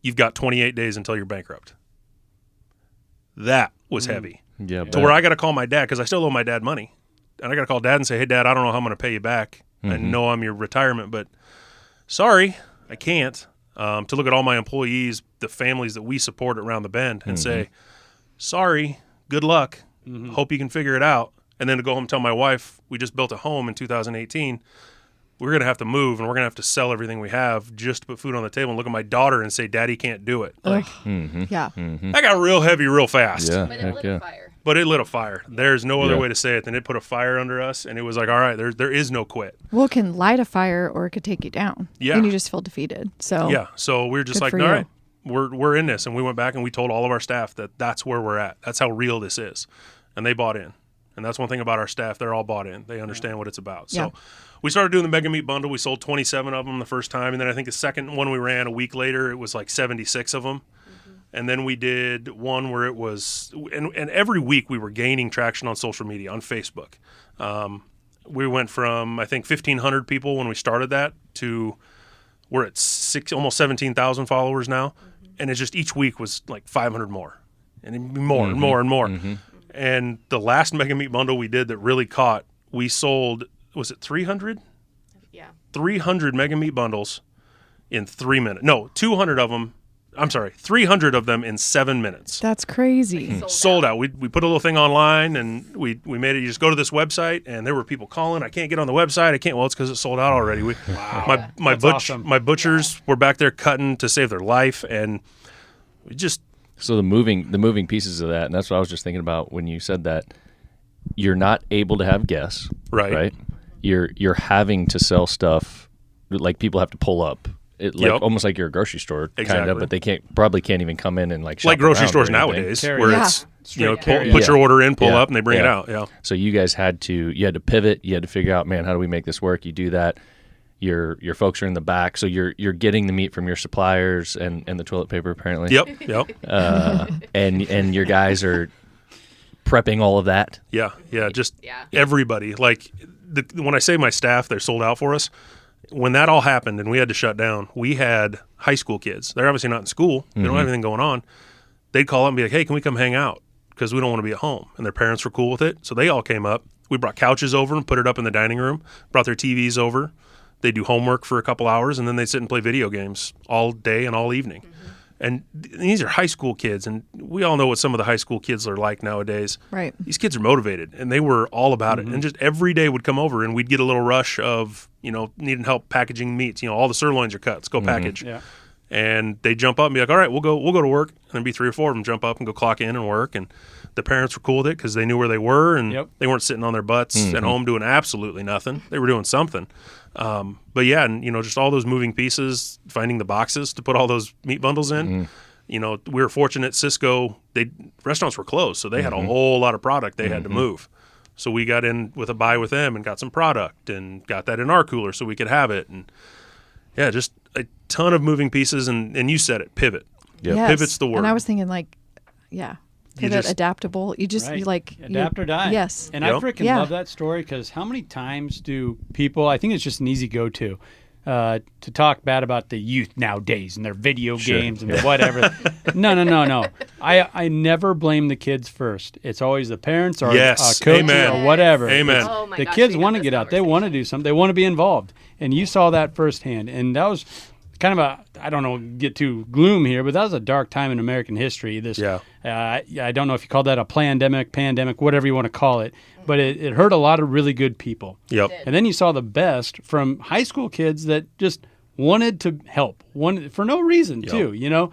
you've got 28 days until you're bankrupt. That was heavy. Yeah, To where I got to call my dad, because I still owe my dad money. And I got to call dad and say, hey, Dad, I don't know how I'm going to pay you back. I know I'm your retirement, but sorry, I can't. To look at all my employees, the families that we support at Round the Bend, and say, sorry, good luck. Hope you can figure it out. And then to go home and tell my wife, we just built a home in 2018. We're going to have to move, and we're going to have to sell everything we have just to put food on the table, and look at my daughter and say, Daddy can't do it. Like, Yeah. that got real heavy real fast. yeah, But it heck lit yeah. a fire. But it lit a fire. There's no other Yeah. way to say it than it put a fire under us, and it was like, all right, there is no quit. Well, it can light a fire or it could take you down. Yeah. And you just feel defeated. So Yeah, so we were just Good like, for all you. right, we're in this, and we went back and we told all of our staff that that's where we're at. That's how real this is, and they bought in. And that's one thing about our staff; they're all bought in. They understand what it's about. Yeah. So we started doing the Mega Meat Bundle. We sold 27 of them the first time, and then I think the second one we ran a week later, it was like 76 of them. And then we did one where it was, and every week we were gaining traction on social media, on Facebook. We went from, I think, 1,500 people when we started that to we're at almost 17,000 followers now. And it's just each week was like 500 more and more and more and more. And the last Mega Meat Bundle we did that really caught, we sold, was it 300? Yeah. 300 Mega Meat Bundles in 3 minutes. No, 200 of them. I'm sorry, 300 of them in 7 minutes. that's crazy. Sold out. We put a little thing online, and we made it. You just go to this website, and there were people calling. I can't get on the website. I can't. Well, it's because it's sold out already. Wow. My Awesome. my butchers were back there cutting to save their life, and we just So the moving pieces of that, and that's what I was just thinking about when you said that. You're not able to have guests, Right. You're having to sell stuff, like people have to pull up. Like Yep. almost like you're a grocery store, kind Exactly. of, but they probably can't even come in and shop like grocery around stores or anything. nowadays, Carry. where Yeah. it's Straight carry. put your order in, pull Yeah. up, and they bring it Yeah. out. Yeah. So you guys had to pivot. You had to figure out, man, how do we make this work? You do that. Your folks are in the back, so you're getting the meat from your suppliers and the toilet paper apparently. Yep. And your guys are prepping all of that. Yeah. Just Yeah. everybody. Like when I say my staff, they're sold out for us. When that all happened and we had to shut down, we had high school kids. They're obviously not in school. They don't have anything going on. They'd call up and be like, hey, can we come hang out? Because we don't want to be at home. And their parents were cool with it. So they all came up. We brought couches over and put it up in the dining room, brought their TVs over. They do homework for a couple hours, and then they sit and play video games all day and all evening. And these are high school kids, and we all know what some of the high school kids are like nowadays. Right. These kids are motivated, and they were all about it. And just every day would come over, and we'd get a little rush of, needing help packaging meats. All the sirloins are cut. Let's go package. Yeah. And they jump up and be like, all right, we'll go to work. And there'd be 3 or 4 of them jump up and go clock in and work. And the parents were cool with it because they knew where they were, and Yep. they weren't sitting on their butts at home doing absolutely nothing. They were doing something. But yeah, and just all those moving pieces, finding the boxes to put all those meat bundles in. We were fortunate. Cisco, restaurants were closed, so they had a whole lot of product they had to move. So we got in with a buy with them and got some product and got that in our cooler so we could have it. And yeah, just a ton of moving pieces. And you said it, pivot. Yep. Yes. Pivot's the word. And I was thinking like, yeah, You pivot, just- adaptable. You just, Right. you like. Adapt or die. Yes. And Yep. I freaking Yeah. love that story because how many times do people, I think it's just an easy go-to, to talk bad about the youth nowadays and their video games and whatever. No. I never blame the kids first. It's always the parents or Yes. coaches Amen. or whatever. Amen. Oh my The gosh, kids we want to had get this out. They want to do something. They want to be involved. And you saw that firsthand. And that was kind of I don't know, get too gloom here, but that was a dark time in American history. I don't know if you call that a pandemic, whatever you want to call it, but it hurt a lot of really good people. Yep. And then you saw the best from high school kids that just wanted to help, for no reason too. You know,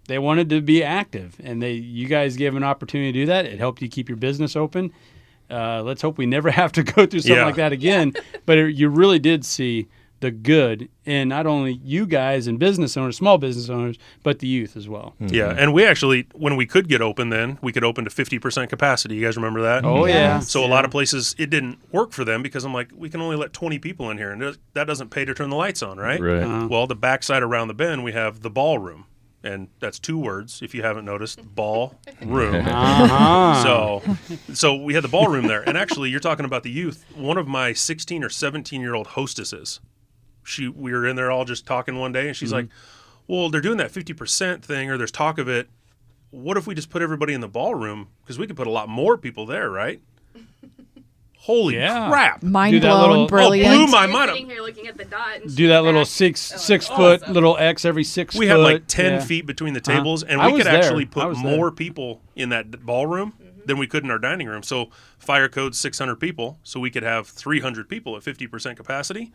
they wanted to be active, and you guys gave an opportunity to do that. It helped you keep your business open. Let's hope we never have to go through something like that again. But you really did see the good in not only you guys and business owners, small business owners, but the youth as well. Yeah, and we actually, when we could get open then, we could open to 50% capacity. You guys remember that? Oh, yeah. So a lot of places, it didn't work for them because I'm like, we can only let 20 people in here, and that doesn't pay to turn the lights on, right? Right. Well, the backside around the bend, we have the ballroom. And that's 2 words, if you haven't noticed, ball room. So we had the ballroom there. And actually, you're talking about the youth. One of my 16 or 17-year-old hostesses, we were in there all just talking one day, and she's like, well, they're doing that 50% thing, or there's talk of it. What if we just put everybody in the ballroom? Because we could put a lot more people there, right? Holy crap. Mind Do that blown, little- brilliant. blew my You're mind. sitting here looking at the dot. And Do that little back. six foot little X every 6 foot. We had like 10 Yeah. feet between the tables, and I we was could there. actually I put was there. more people in that ballroom than we could in our dining room. So fire code 600 people, so we could have 300 people at 50% capacity.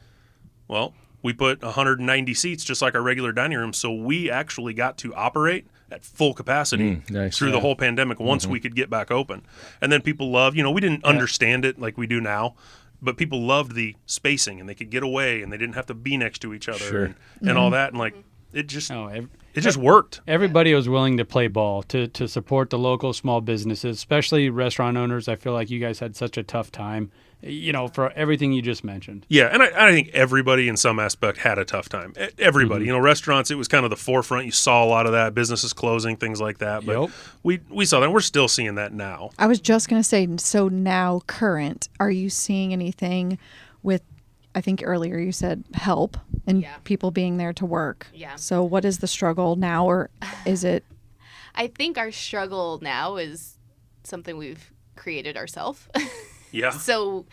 Well, we put 190 seats just like our regular dining room, so we actually got to operate at full capacity Nice. through the whole pandemic once we could get back open. And then people loved, we didn't understand it like we do now, but people loved the spacing, and they could get away, and they didn't have to be next to each other Sure. and all that. And like it just Oh, it just worked. everybody was willing to play ball to support the local small businesses, especially restaurant owners. I feel like you guys had such a tough time, for everything you just mentioned. Yeah, and I think everybody in some aspect had a tough time. Everybody, restaurants, it was kind of the forefront. You saw a lot of that, businesses closing, things like that. But we saw that. We're still seeing that now. I was just going to say, so now current, are you seeing anything with, I think earlier you said help and people being there to work. Yeah. So what is the struggle now, or is it? I think our struggle now is something we've created ourselves. Yeah. So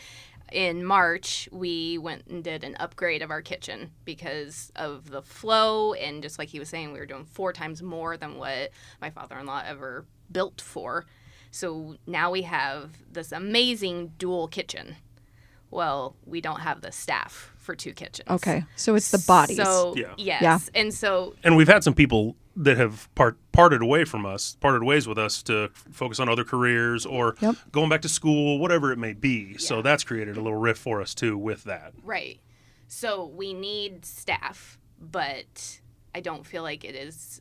in March, we went and did an upgrade of our kitchen because of the flow. And just like he was saying, we were doing 4 times more than what my father-in-law ever built for. So now we have this amazing dual kitchen. Well, we don't have the staff for 2 kitchens. Okay. So it's the bodies. So, Yeah. yes. Yeah. And so And we've had some people that have parted ways with us to focus on other careers or going back to school, whatever it may be. So that's created a little rift for us too with that. Right. So we need staff, but I don't feel like it is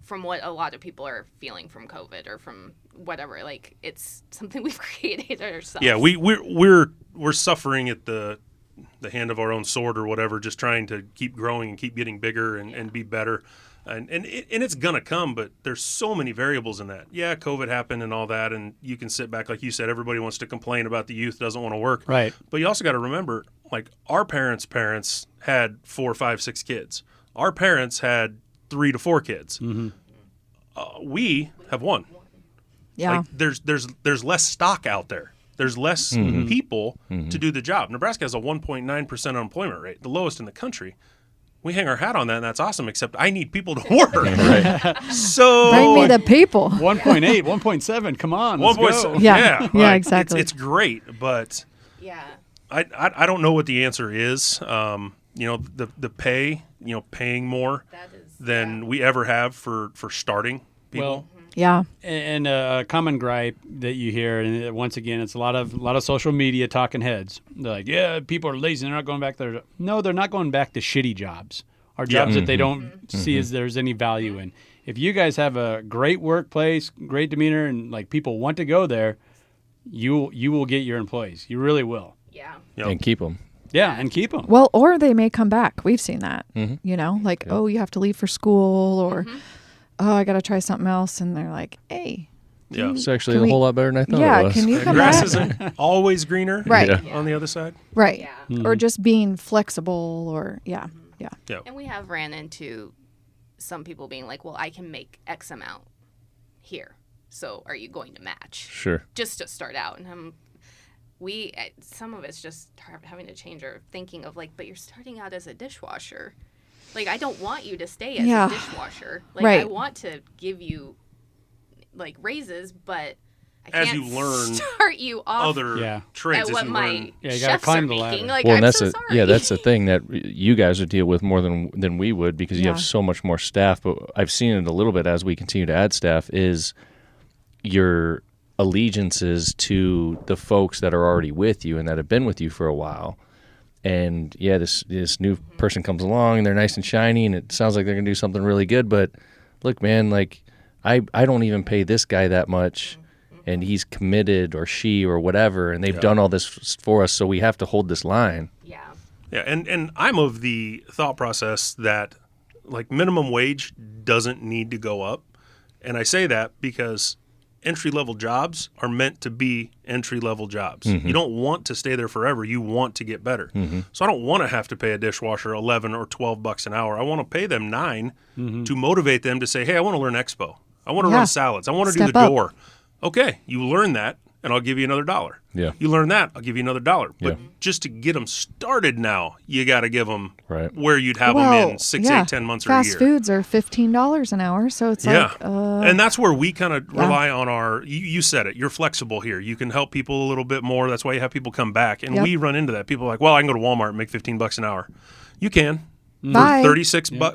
from what a lot of people are feeling from COVID or from whatever. Like it's something we've created ourselves. Yeah, we're suffering at the hand of our own sword or whatever, just trying to keep growing and keep getting bigger and be better. And it's gonna come, but there's so many variables in that. Yeah, COVID happened and all that, and you can sit back, like you said, everybody wants to complain about the youth doesn't want to work. Right. But you also got to remember, like our parents' had 4, 5, 6 kids. Our parents had 3 to 4 kids. We have 1. Yeah. Like there's less stock out there. There's less people to do the job. Nebraska has a 1.9% unemployment rate, the lowest in the country. We hang our hat on that, and that's awesome, except I need people to work. So Bring me the people. 1.8, 1.7. Come on, let's go. Yeah. Yeah, like, exactly. It's great, but Yeah. I don't know what the answer is. The pay, paying more That is than we ever have for starting people. Well, Yeah. and a common gripe that you hear, and once again, it's a lot of social media talking heads. They're like, yeah, people are lazy. They're not going back there. No, they're not going back to shitty jobs or jobs that they don't see as there's any value in. If you guys have a great workplace, great demeanor, and like people want to go there, you will get your employees. You really will. Yeah. Yep. And keep them. Yeah, and keep them. Well, or they may come back. We've seen that. You know, like, oh, you have to leave for school, or oh, I got to try something else, and they're like, hey. Yeah. It's actually Can a we- whole lot better than I thought Yeah, it was. can you come Grass back? isn't always greener Right. Yeah. on the other side. Right. Yeah. Or just being flexible, or yeah. And we have ran into some people being like, well, I can make X amount here. So are you going to match? Sure. Just to start out. And some of it's just having to change our thinking of like, but you're starting out as a dishwasher. Like, I don't want you to stay as Yeah. a dishwasher. Like, Right. I want to give you like raises, but I As can't you learn start you off Yeah. trades. at as what you my learn. Yeah, you gotta chefs climb are the ladder. making. Like, Well, and I'm that's so a sorry. that's the thing that you guys would deal with more than we would, because you Yeah. have so much more staff. But I've seen it a little bit as we continue to add staff, is your allegiances to the folks that are already with you and that have been with you for a while. And yeah, this new person comes along and they're nice and shiny and it sounds like they're gonna do something really good. But look, man, like I don't even pay this guy that much, and he's committed, or she, or whatever, and they've done all this for us, so we have to hold this line. Yeah. Yeah, and I'm of the thought process that like minimum wage doesn't need to go up. And I say that because entry-level jobs are meant to be entry-level jobs. You don't want to stay there forever. You want to get better. So I don't want to have to pay a dishwasher 11 or 12 bucks an hour. I want to pay them 9 to motivate them to say, hey, I want to learn Expo. I want to Yeah. run salads. I want to do Step the up. door. Okay, you learn that, and I'll give you another $1. Yeah. You learn that, I'll give you another $1. But Yeah. just to get them started now, you got to give them Right. where you'd have Well, them in 6, yeah. 8, 10 months or a Fast year. foods are $15 an hour, so it's Yeah. like, And that's where we kind of rely on you said it, you're flexible here. You can help people a little bit more. That's why you have people come back. And Yep. we run into that. People are like, well, I can go to Walmart and make $15 an hour. You can. Bye. For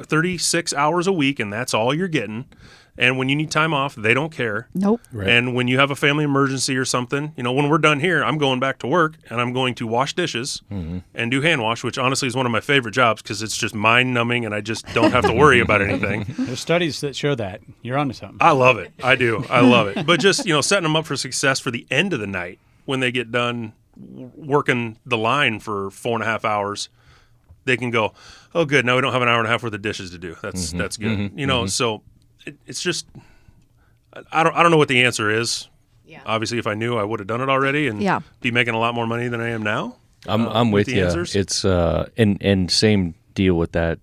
36 hours a week, and that's all you're getting. And when you need time off, they don't care. nope. Right. And when you have a family emergency or something, when we're done here, I'm going back to work and I'm going to wash dishes and do hand wash, which honestly is one of my favorite jobs because it's just mind numbing and I just don't have to worry about anything. There's studies that show that. You're onto something. I love it. I do. I love it. But just, setting them up for success for the end of the night when they get done working the line for 4.5 hours, they can go, oh, good. Now we don't have an hour and a half worth of dishes to do. That's good. So it's just, I don't know what the answer is. Yeah. Obviously, if I knew, I would have done it already and Yeah. be making a lot more money than I am now. I'm with the you. answers. It's and same deal with that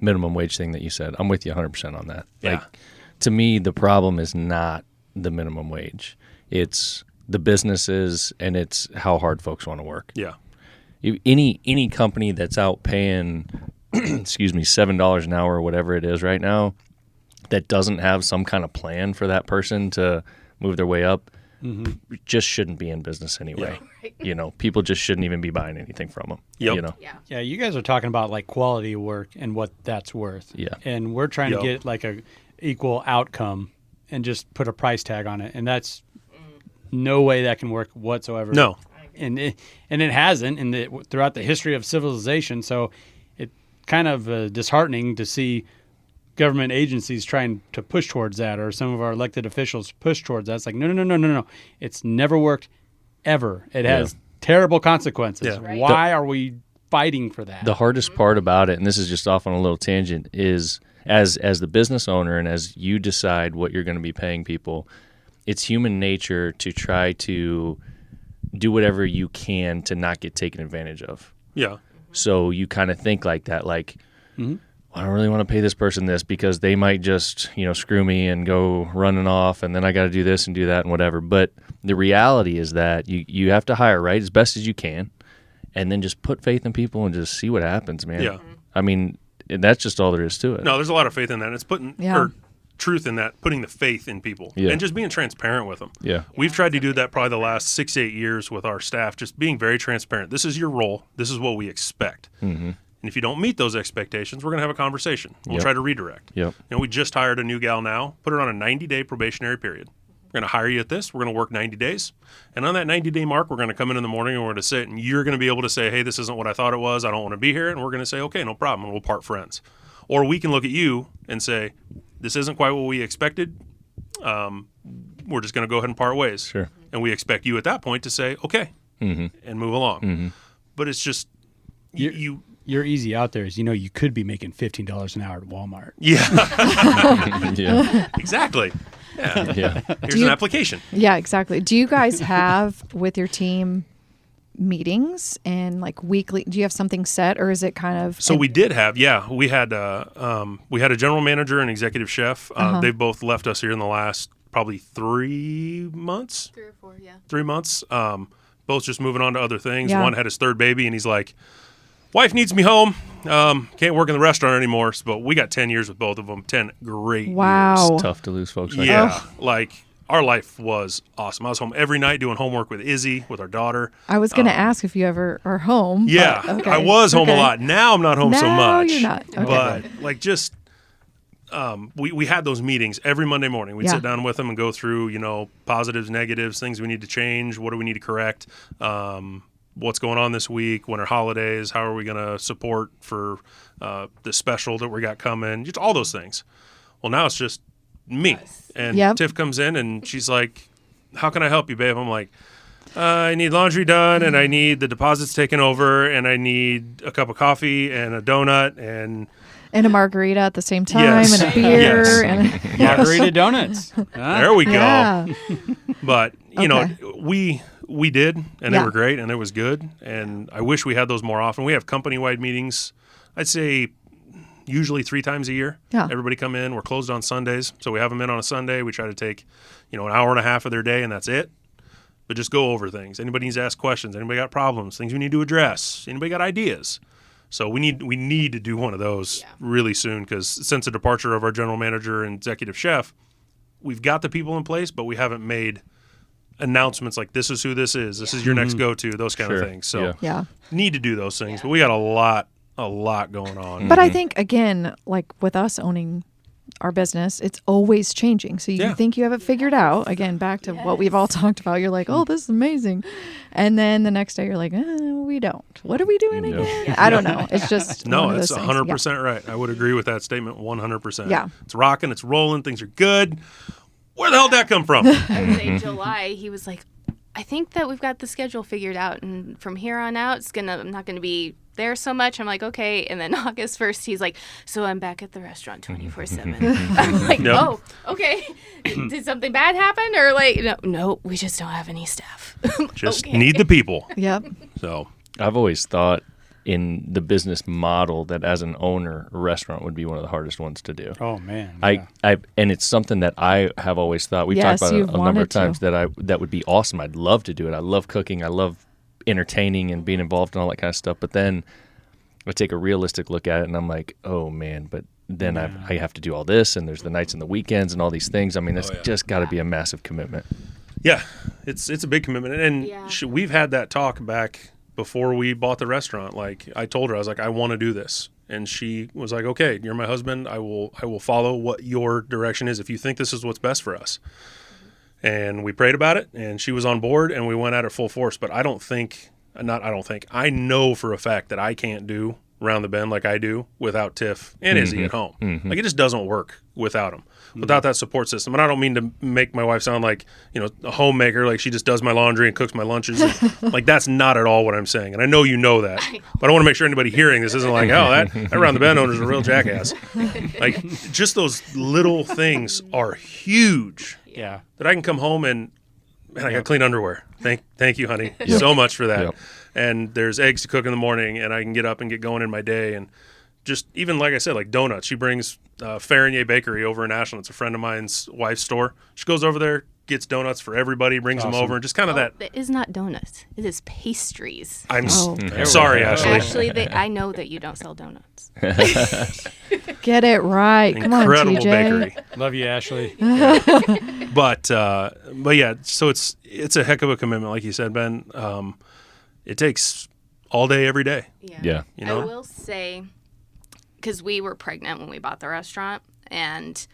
minimum wage thing that you said. I'm with you 100% on that. Yeah. Like, to me, the problem is not the minimum wage. It's the businesses and it's how hard folks want to work. Yeah. Any company that's out paying, $7 an hour or whatever it is right now, that doesn't have some kind of plan for that person to move their way up, just shouldn't be in business anyway. People just shouldn't even be buying anything from them. Yep. Yeah. Yeah, you guys are talking about like quality of work and what that's worth. Yeah. And we're trying Yep. to get like a equal outcome and just put a price tag on it. And that's no way that can work whatsoever. No. And it hasn't throughout the history of civilization. So it's kind of disheartening to see government agencies trying to push towards that, or some of our elected officials push towards that. It's like, no. It's never worked ever. It has terrible consequences. Yeah. Right. Why are we fighting for that? The hardest part about it, and this is just off on a little tangent, is as the business owner and as you decide what you're going to be paying people, it's human nature to try to do whatever you can to not get taken advantage of. Yeah. So you kind of think like that, like, I don't really want to pay this person this because they might just, screw me and go running off, and then I got to do this and do that and whatever. But the reality is that you have to hire right as best as you can, and then just put faith in people and just see what happens, man. Yeah. I mean, and that's just all there is to it. No, there's a lot of faith in that. It's putting or truth in that, putting the faith in people Yeah. and just being transparent with them. Yeah. We've tried to do that probably the last 6 to 8 years with our staff, just being very transparent. This is your role. This is what we expect. And if you don't meet those expectations, we're going to have a conversation. We'll Yep. try to redirect. Yep. We just hired a new gal now, put her on a 90-day probationary period. We're going to hire you at this. We're going to work 90 days. And on that 90-day mark, we're going to come in the morning and we're going to sit, and you're going to be able to say, hey, this isn't what I thought it was. I don't want to be here. And we're going to say, okay, no problem. And we'll part friends. Or we can look at you and say, this isn't quite what we expected. We we're just going to go ahead and part ways. Sure. And we expect you at that point to say, okay, and move along. But it's just, You're easy out there is, you could be making $15 an hour at Walmart. Yeah. Exactly. Yeah. Here's an application. Yeah, exactly. Do you guys have with your team meetings and like weekly? Do you have something set, or is it kind of? So we did have, we had a general manager and executive chef. They've both left us here in the last probably 3 months. 3 or 4, yeah. 3 months. Both just moving on to other things. Yeah. One had his third baby, and he's like, wife needs me home. Can't work in the restaurant anymore. But we got 10 years with both of them. 10 great Wow. years. Tough to lose folks like Yeah. that. Like, our life was awesome. I was home every night doing homework with Izzy, with our daughter. I was going to ask if you ever are home. Yeah. but, okay. I was home a Okay. lot. Now I'm not home so Now much. you're not. Okay. But, like, just... we had those meetings every Monday morning. We'd Yeah. sit down with them and go through, positives, negatives, things we need to change. What do we need to correct? What's going on this week? When are holidays? How are we going to support for the special that we got coming? Just all those things. Well, now it's just me. And Yep. Tiff comes in and she's like, how can I help you, babe? I'm like, I need laundry done, and I need the deposits taken over, and I need a cup of coffee and a donut and... And a margarita at the same time, Yes. and a beer, Yes. and Margarita donuts. There we go. yeah. But Okay. we did, and they Yeah. were great, and it was good. And I wish we had those more often. We have company-wide meetings. I'd say usually 3 times a year. Yeah. Everybody come in. We're closed on Sundays, so we have them in on a Sunday. We try to take an hour and a half of their day, and that's it. But just go over things. Anybody needs to ask questions. Anybody got problems? Things we need to address. Anybody got ideas? So we need to do one of those really soon, because since the departure of our general manager and executive chef, we've got the people in place, but we haven't made announcements like this is who this is. This is your next go-to, those kind of Sure. things. So Yeah. need to do those things. But we got a lot going on. But I think, again, like with us owning our business, it's always changing. So you Yeah. think you have it figured out. Again, back to what we've all talked about. You're like, oh, this is amazing. And then the next day you're like, we don't. What are we doing Yeah. again? I don't know. It's just No, one of that's those things. 100% right. I would agree with that statement 100%. Yeah. It's rocking. It's rolling. Things are good. Where the hell did that come from? I would say July, he was like, I think that we've got the schedule figured out, and from here on out, I'm not gonna be there so much. I'm like, okay. And then August 1st, he's like, so I'm back at the restaurant 24/7. I'm like, Yep. oh, okay. Did something bad happen, or like, no, we just don't have any staff. Just Okay. need the people. Yep. So I've always thought in the business model that as an owner, a restaurant would be one of the hardest ones to do. Oh, man. I and it's something that I have always thought. We've Yes, talked you've about it a number wanted of times to. that would be awesome. I'd love to do it. I love cooking. I love entertaining and being involved in all that kind of stuff. But then I take a realistic look at it, and I'm like, oh man, but then I have to do all this, and there's the nights and the weekends and all these things. I mean, it's just got to be a massive commitment. yeah, it's a big commitment. And Yeah. we've had that talk back before we bought the restaurant. Like, I told her, I was like, I want to do this. And she was like, okay, you're my husband. I will follow what your direction is if you think this is what's best for us. And we prayed about it, and she was on board, and we went at it full force. But I I know for a fact that I can't do Round the Bend like I do without Tiff and Izzy at home. Like, it just doesn't work without them, without that support system. And I don't mean to make my wife sound like, a homemaker, like she just does my laundry and cooks my lunches. Like, that's not at all what I'm saying. And I know you know that. But I want to make sure anybody hearing this isn't like, oh, that Round the Bend owner's a real jackass. Like, just those little things are huge. Yeah. That I can come home and I got clean underwear. Thank you, honey, so much for that. Yep. And there's eggs to cook in the morning, and I can get up and get going in my day. And just even like I said, like donuts. She brings Farinier Bakery over in Ashland. It's a friend of mine's wife's store. She goes over there, gets donuts for everybody, brings them over, and just kind of that. It is not donuts. It is pastries. I'm Oh. sorry, Ashley. Actually, I know that you don't sell donuts. Get it right. Come on, Incredible TJ. bakery. Love you, Ashley. But yeah, so it's a heck of a commitment, like you said, Ben. It takes all day, every day. Yeah. You know? I will say, because we were pregnant when we bought the restaurant, and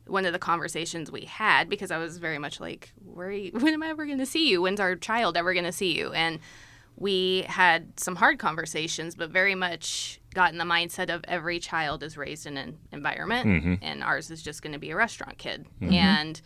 one of the conversations we had, because I was very much like, when am I ever going to see you? When's our child ever going to see you? And we had some hard conversations, but very much got in the mindset of every child is raised in an environment, and ours is just going to be a restaurant kid. And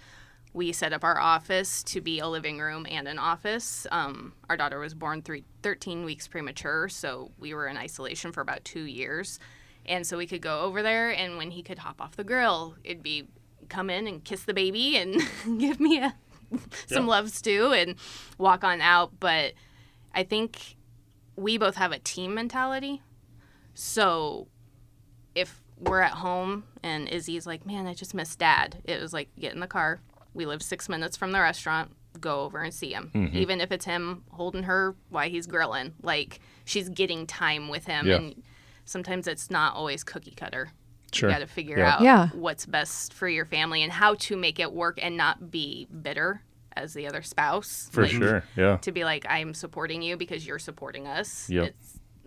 we set up our office to be a living room and an office. Our daughter was born 13 weeks premature, so we were in isolation for about 2 years. And so we could go over there, and when he could hop off the grill, it'd be come in and kiss the baby and give me some love stew and walk on out. But I think we both have a team mentality. So if we're at home and Izzy's like, man, I just miss Dad, it was like, get in the car. We live 6 minutes from the restaurant. Go over and see him. Mm-hmm. Even if it's him holding her while he's grilling. Like, she's getting time with him. Yeah. And sometimes it's not always cookie cutter. Sure. You got to figure out what's best for your family and how to make it work and not be bitter as the other spouse. For sure, yeah. To be like, I'm supporting you because you're supporting us. Yep.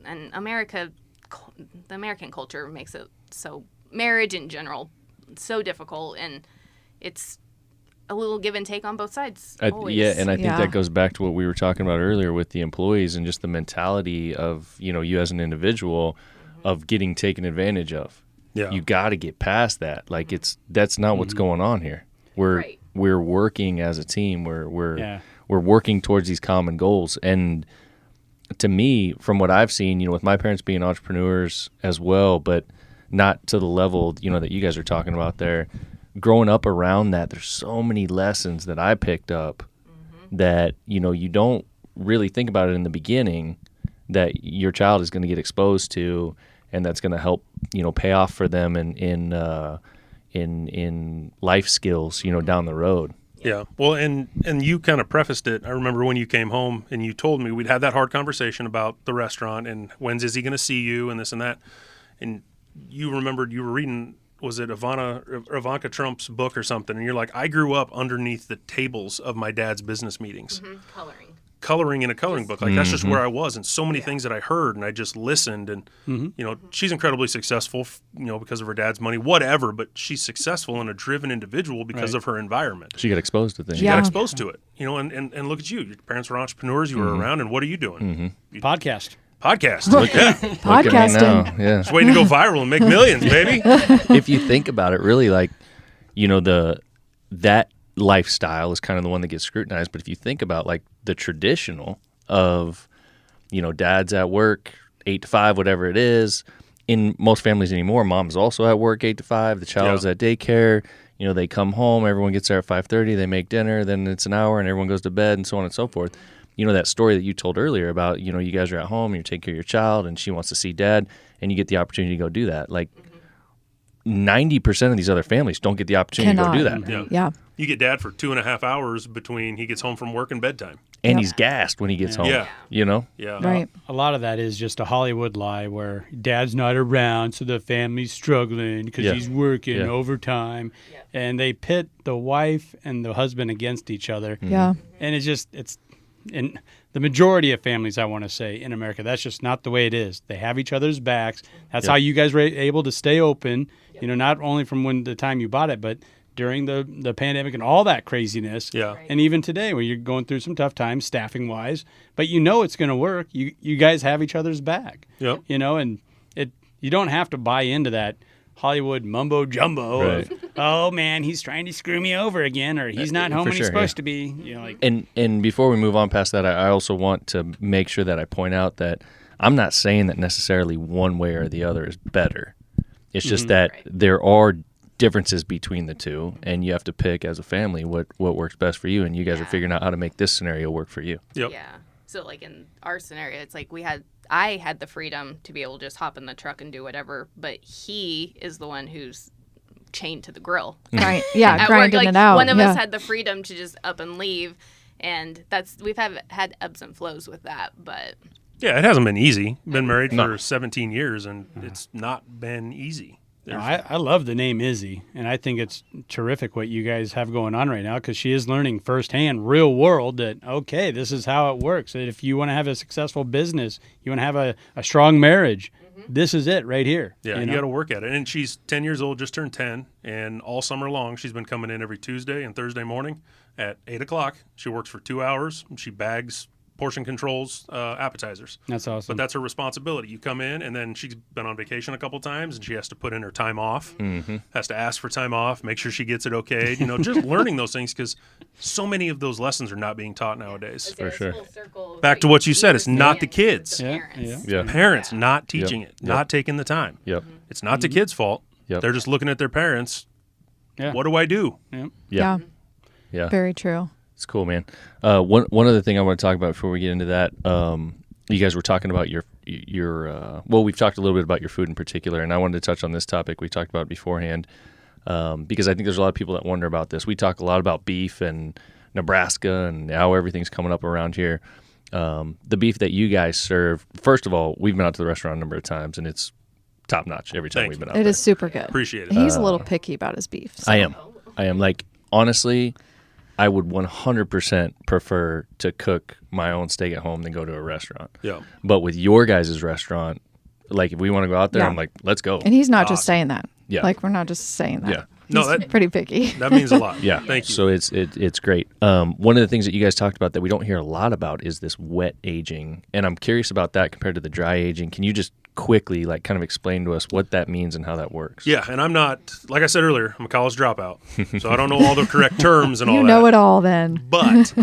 And the American culture makes it so, marriage in general, so difficult, and it's a little give and take on both sides. Yeah, and I think that goes back to what we were talking about earlier with the employees and just the mentality of, you as an individual of getting taken advantage of. Yeah. You got to get past that. Like, that's not what's going on here. We're working as a team. We're working towards these common goals. And to me, from what I've seen, with my parents being entrepreneurs as well, but not to the level, that you guys are talking about there, growing up around that, there's so many lessons that I picked up that, you don't really think about it in the beginning that your child is going to get exposed to, and that's going to help, pay off for them in life skills, down the road. Yeah. Well, and you kind of prefaced it. I remember when you came home and you told me we'd had that hard conversation about the restaurant and when's Izzy going to see you and this and that. And you remembered you were reading, was it Ivanka Trump's book or something? And you're like, I grew up underneath the tables of my dad's business meetings. Coloring in a coloring book. Like, that's just where I was. And so many things that I heard, and I just listened. And, she's incredibly successful, because of her dad's money, whatever. But she's successful and a driven individual because of her environment. She got exposed to things. She got exposed to it. And look at you. Your parents were entrepreneurs. You were around. And what are you doing? Podcast. Look at Podcasting. Yeah. Just waiting to go viral and make millions, baby. If you think about it, really, like, that lifestyle is kind of the one that gets scrutinized. But if you think about, like, the traditional of, dad's at work 8 to 5, whatever it is. In most families anymore, mom's also at work 8 to 5. The child's at daycare. They come home. Everyone gets there at 5:30. They make dinner. Then it's an hour, and everyone goes to bed, and so on and so forth. That story that you told earlier about, you guys are at home, you're taking care of your child, and she wants to see dad, and you get the opportunity to go do that. Like, 90% of these other families don't get the opportunity to go do that. Yeah. You get dad for 2.5 hours between he gets home from work and bedtime. And he's gassed when he gets home. Yeah. Yeah. Right. A lot of that is just a Hollywood lie where dad's not around, so the family's struggling because he's working overtime. Yeah. And they pit the wife and the husband against each other. Yeah. And it's in the majority of families, I want to say, in America, that's just not the way it is. They have each other's backs. That's how you guys were able to stay open, not only from the time you bought it, but during the pandemic and all that craziness. Yeah. And even today when you're going through some tough times staffing-wise, but it's going to work. You guys have each other's back. Yep. And you don't have to buy into that Hollywood mumbo jumbo of, oh man, he's trying to screw me over again, or he's not home when he's supposed to be. And before we move on past that, I also want to make sure that I point out that I'm not saying that necessarily one way or the other is better. It's just that there are differences between the two, and you have to pick as a family what works best for you, and you guys are figuring out how to make this scenario work for you. Yep. Yeah. So like in our scenario, it's like I had the freedom to be able to just hop in the truck and do whatever, but he is the one who's chained to the grill. Right. Yeah. At grinding work, it out. One of us had the freedom to just up and leave, and we've had ebbs and flows with that, but yeah, it hasn't been easy. Been married for 17 years, and it's not been easy. No, I love the name Izzy, and I think it's terrific what you guys have going on right now because she is learning firsthand, real world, that, okay, this is how it works. That if you want to have a successful business, you want to have a strong marriage, this is it right here. Yeah, you got to work at it. And she's 10 years old, just turned 10, and all summer long she's been coming in every Tuesday and Thursday morning at 8 o'clock. She works for 2 hours, and she bags portion controls appetizers. That's awesome. But that's her responsibility. You come in, and then she's been on vacation a couple times, and she has to put in her time off, has to ask for time off, make sure she gets it okayed. You know, just learning those things, because so many of those lessons are not being taught nowadays. For sure. Back to what you said, it's not the kids. Yeah. Parents not teaching it, not taking the time. Yep. It's not the kids' fault. Yep. They're just looking at their parents. Yeah. What do I do? Yeah. Yeah. Very true. It's cool, man. One other thing I want to talk about before we get into that, you guys were talking about your well, we've talked a little bit about your food in particular, and I wanted to touch on this topic we talked about beforehand, because I think there's a lot of people that wonder about this. We talk a lot about beef and Nebraska and how everything's coming up around here. The beef that you guys serve, first of all, we've been out to the restaurant a number of times, and it's top notch every time we've been out It there. is super good. Appreciate it. He's a little picky about his beef. So. I am. Like, honestly, I would 100% prefer to cook my own steak at home than go to a restaurant. Yeah. But with your guys' restaurant, like, if we want to go out there, Yeah. I'm like, let's go. And he's not just saying that. Yeah. Like, we're not just saying that. Yeah. No, He's that- pretty picky. That means a lot. Yeah. Thank you. So it's great. One of the things that you guys talked about that we don't hear a lot about is this wet aging. And I'm curious about that compared to the dry aging. Can you just quickly, like, kind of explain to us what that means and how that works? Yeah, and I'm not, like I said earlier, I'm a college dropout, so I don't know all the correct terms and all You that. know it all then. But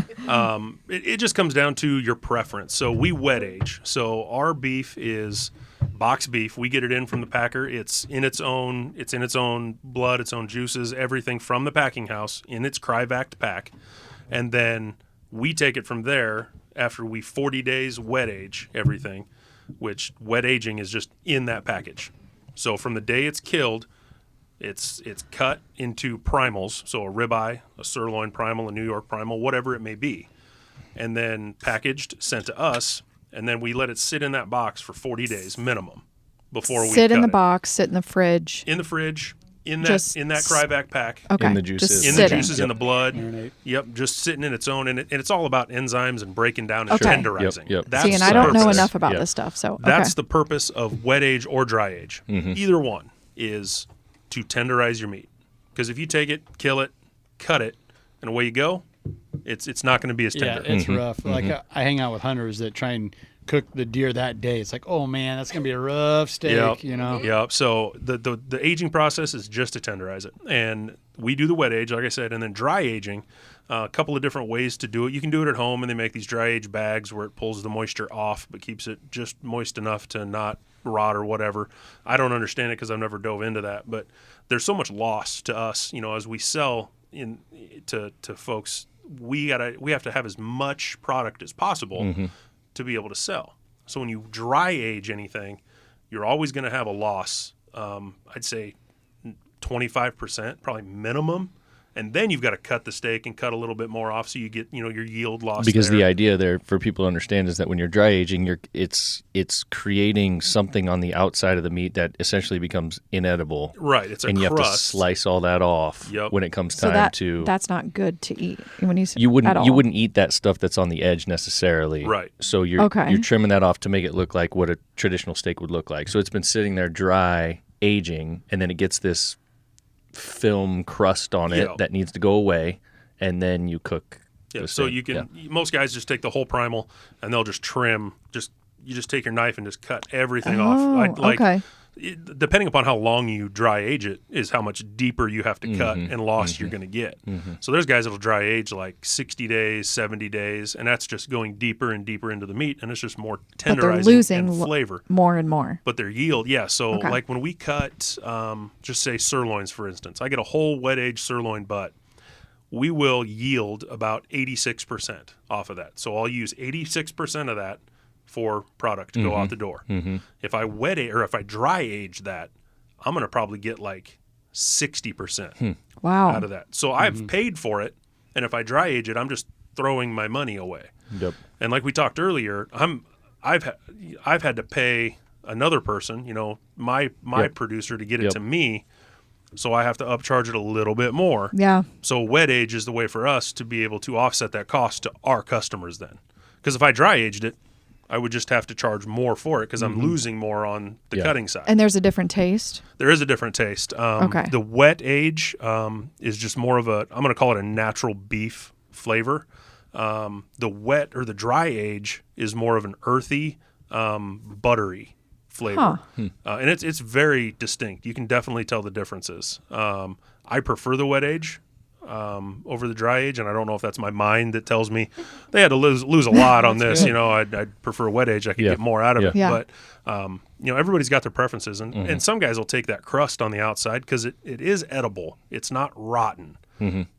it just comes down to your preference. So we wet age. So our beef is box beef. We get it in from the packer. It's in its own blood, its own juices, everything from the packing house in its cryovac pack. And then we take it from there after we 40 days wet age everything, which wet aging is just in that package. So from the day it's killed, it's cut into primals, so a ribeye, a sirloin primal, a New York primal, whatever it may be, and then packaged, sent to us, and then we let it sit in that box for 40 days minimum before we Sit in cut the it. box, sit in the fridge. In the fridge, in Just that cryovac pack. Okay. In the juices. Just In sitting. the juices, in the blood. Marinate. Yep, just sitting in its own, and it's all about enzymes and breaking down and Okay. tenderizing. Yep. That's See, and the I don't know purpose. enough about Yeah. this stuff, so That's okay. the purpose of wet age or dry age. Either one is to tenderize your meat. Because if you take it, kill it, cut it, and away you go, it's not going to be as Yeah, tender. it's rough. Like I hang out with hunters that try and cook the deer that day. It's like, oh man, that's gonna be a rough steak. Yep. You know. Yep. So the aging process is just to tenderize it, and we do the wet age, like I said, and then dry aging. A couple of different ways to do it. You can do it at home, and they make these dry age bags where it pulls the moisture off, but keeps it just moist enough to not rot or whatever. I don't understand it because I've never dove into that, but there's so much loss to us, as we sell to folks. We have to have as much product as possible to be able to sell. So when you dry age anything, you're always going to have a loss. I'd say 25%, probably minimum. And then you've got to cut the steak and cut a little bit more off, so you get your yield loss. Because there. the idea there for people to understand is that when you're dry aging, it's creating something on the outside of the meat that essentially becomes inedible. Right, it's a and you crust. have to slice all that off Yep. when it comes So time to. that's not good to eat. When you You at all. wouldn't eat that stuff that's on the edge necessarily. Right. So you're Okay. trimming that off to make it look like what a traditional steak would look like. So it's been sitting there dry aging, and then it gets this film crust on it Yeah. that needs to go away, and then you cook. Yeah, the so steak. you can. Yeah. Most guys just take the whole primal and they'll just trim. You just take your knife and just cut everything Oh, off. okay. Depending upon how long you dry age it, is how much deeper you have to cut and loss you're going to get. So there's guys that'll dry age like 60 days, 70 days, and that's just going deeper and deeper into the meat, and it's just more But they're tenderizing losing and flavor. more and more. But their yield, yeah. So Okay. like when we cut, just say sirloins, for instance, I get a whole wet age sirloin butt. We will yield about 86% off of that. So I'll use 86% of that for product to go out the door. If I wet age or if I dry age that, I'm going to probably get like 60% Wow. out of that. So I've paid for it, and if I dry age it, I'm just throwing my money away. Yep. And like we talked earlier, I've had to pay another person, my Yep. producer to get it Yep. to me, so I have to upcharge it a little bit more. Yeah. So wet age is the way for us to be able to offset that cost to our customers then. Because if I dry aged it, I would just have to charge more for it because I'm losing more on the Yeah. cutting side. And there's a different taste. There is a different taste. Okay. The wet age is just more of I'm going to call it a natural beef flavor. The wet or the dry age is more of an earthy, buttery flavor. And it's very distinct. You can definitely tell the differences. I prefer the wet age over the dry age, and I don't know if that's my mind that tells me they had to lose a lot on this. You know, I'd prefer wet age. I could get more out of it. Yeah. But you know, everybody's got their preferences, and some guys will take that crust on the outside because it is edible. It's not rotten,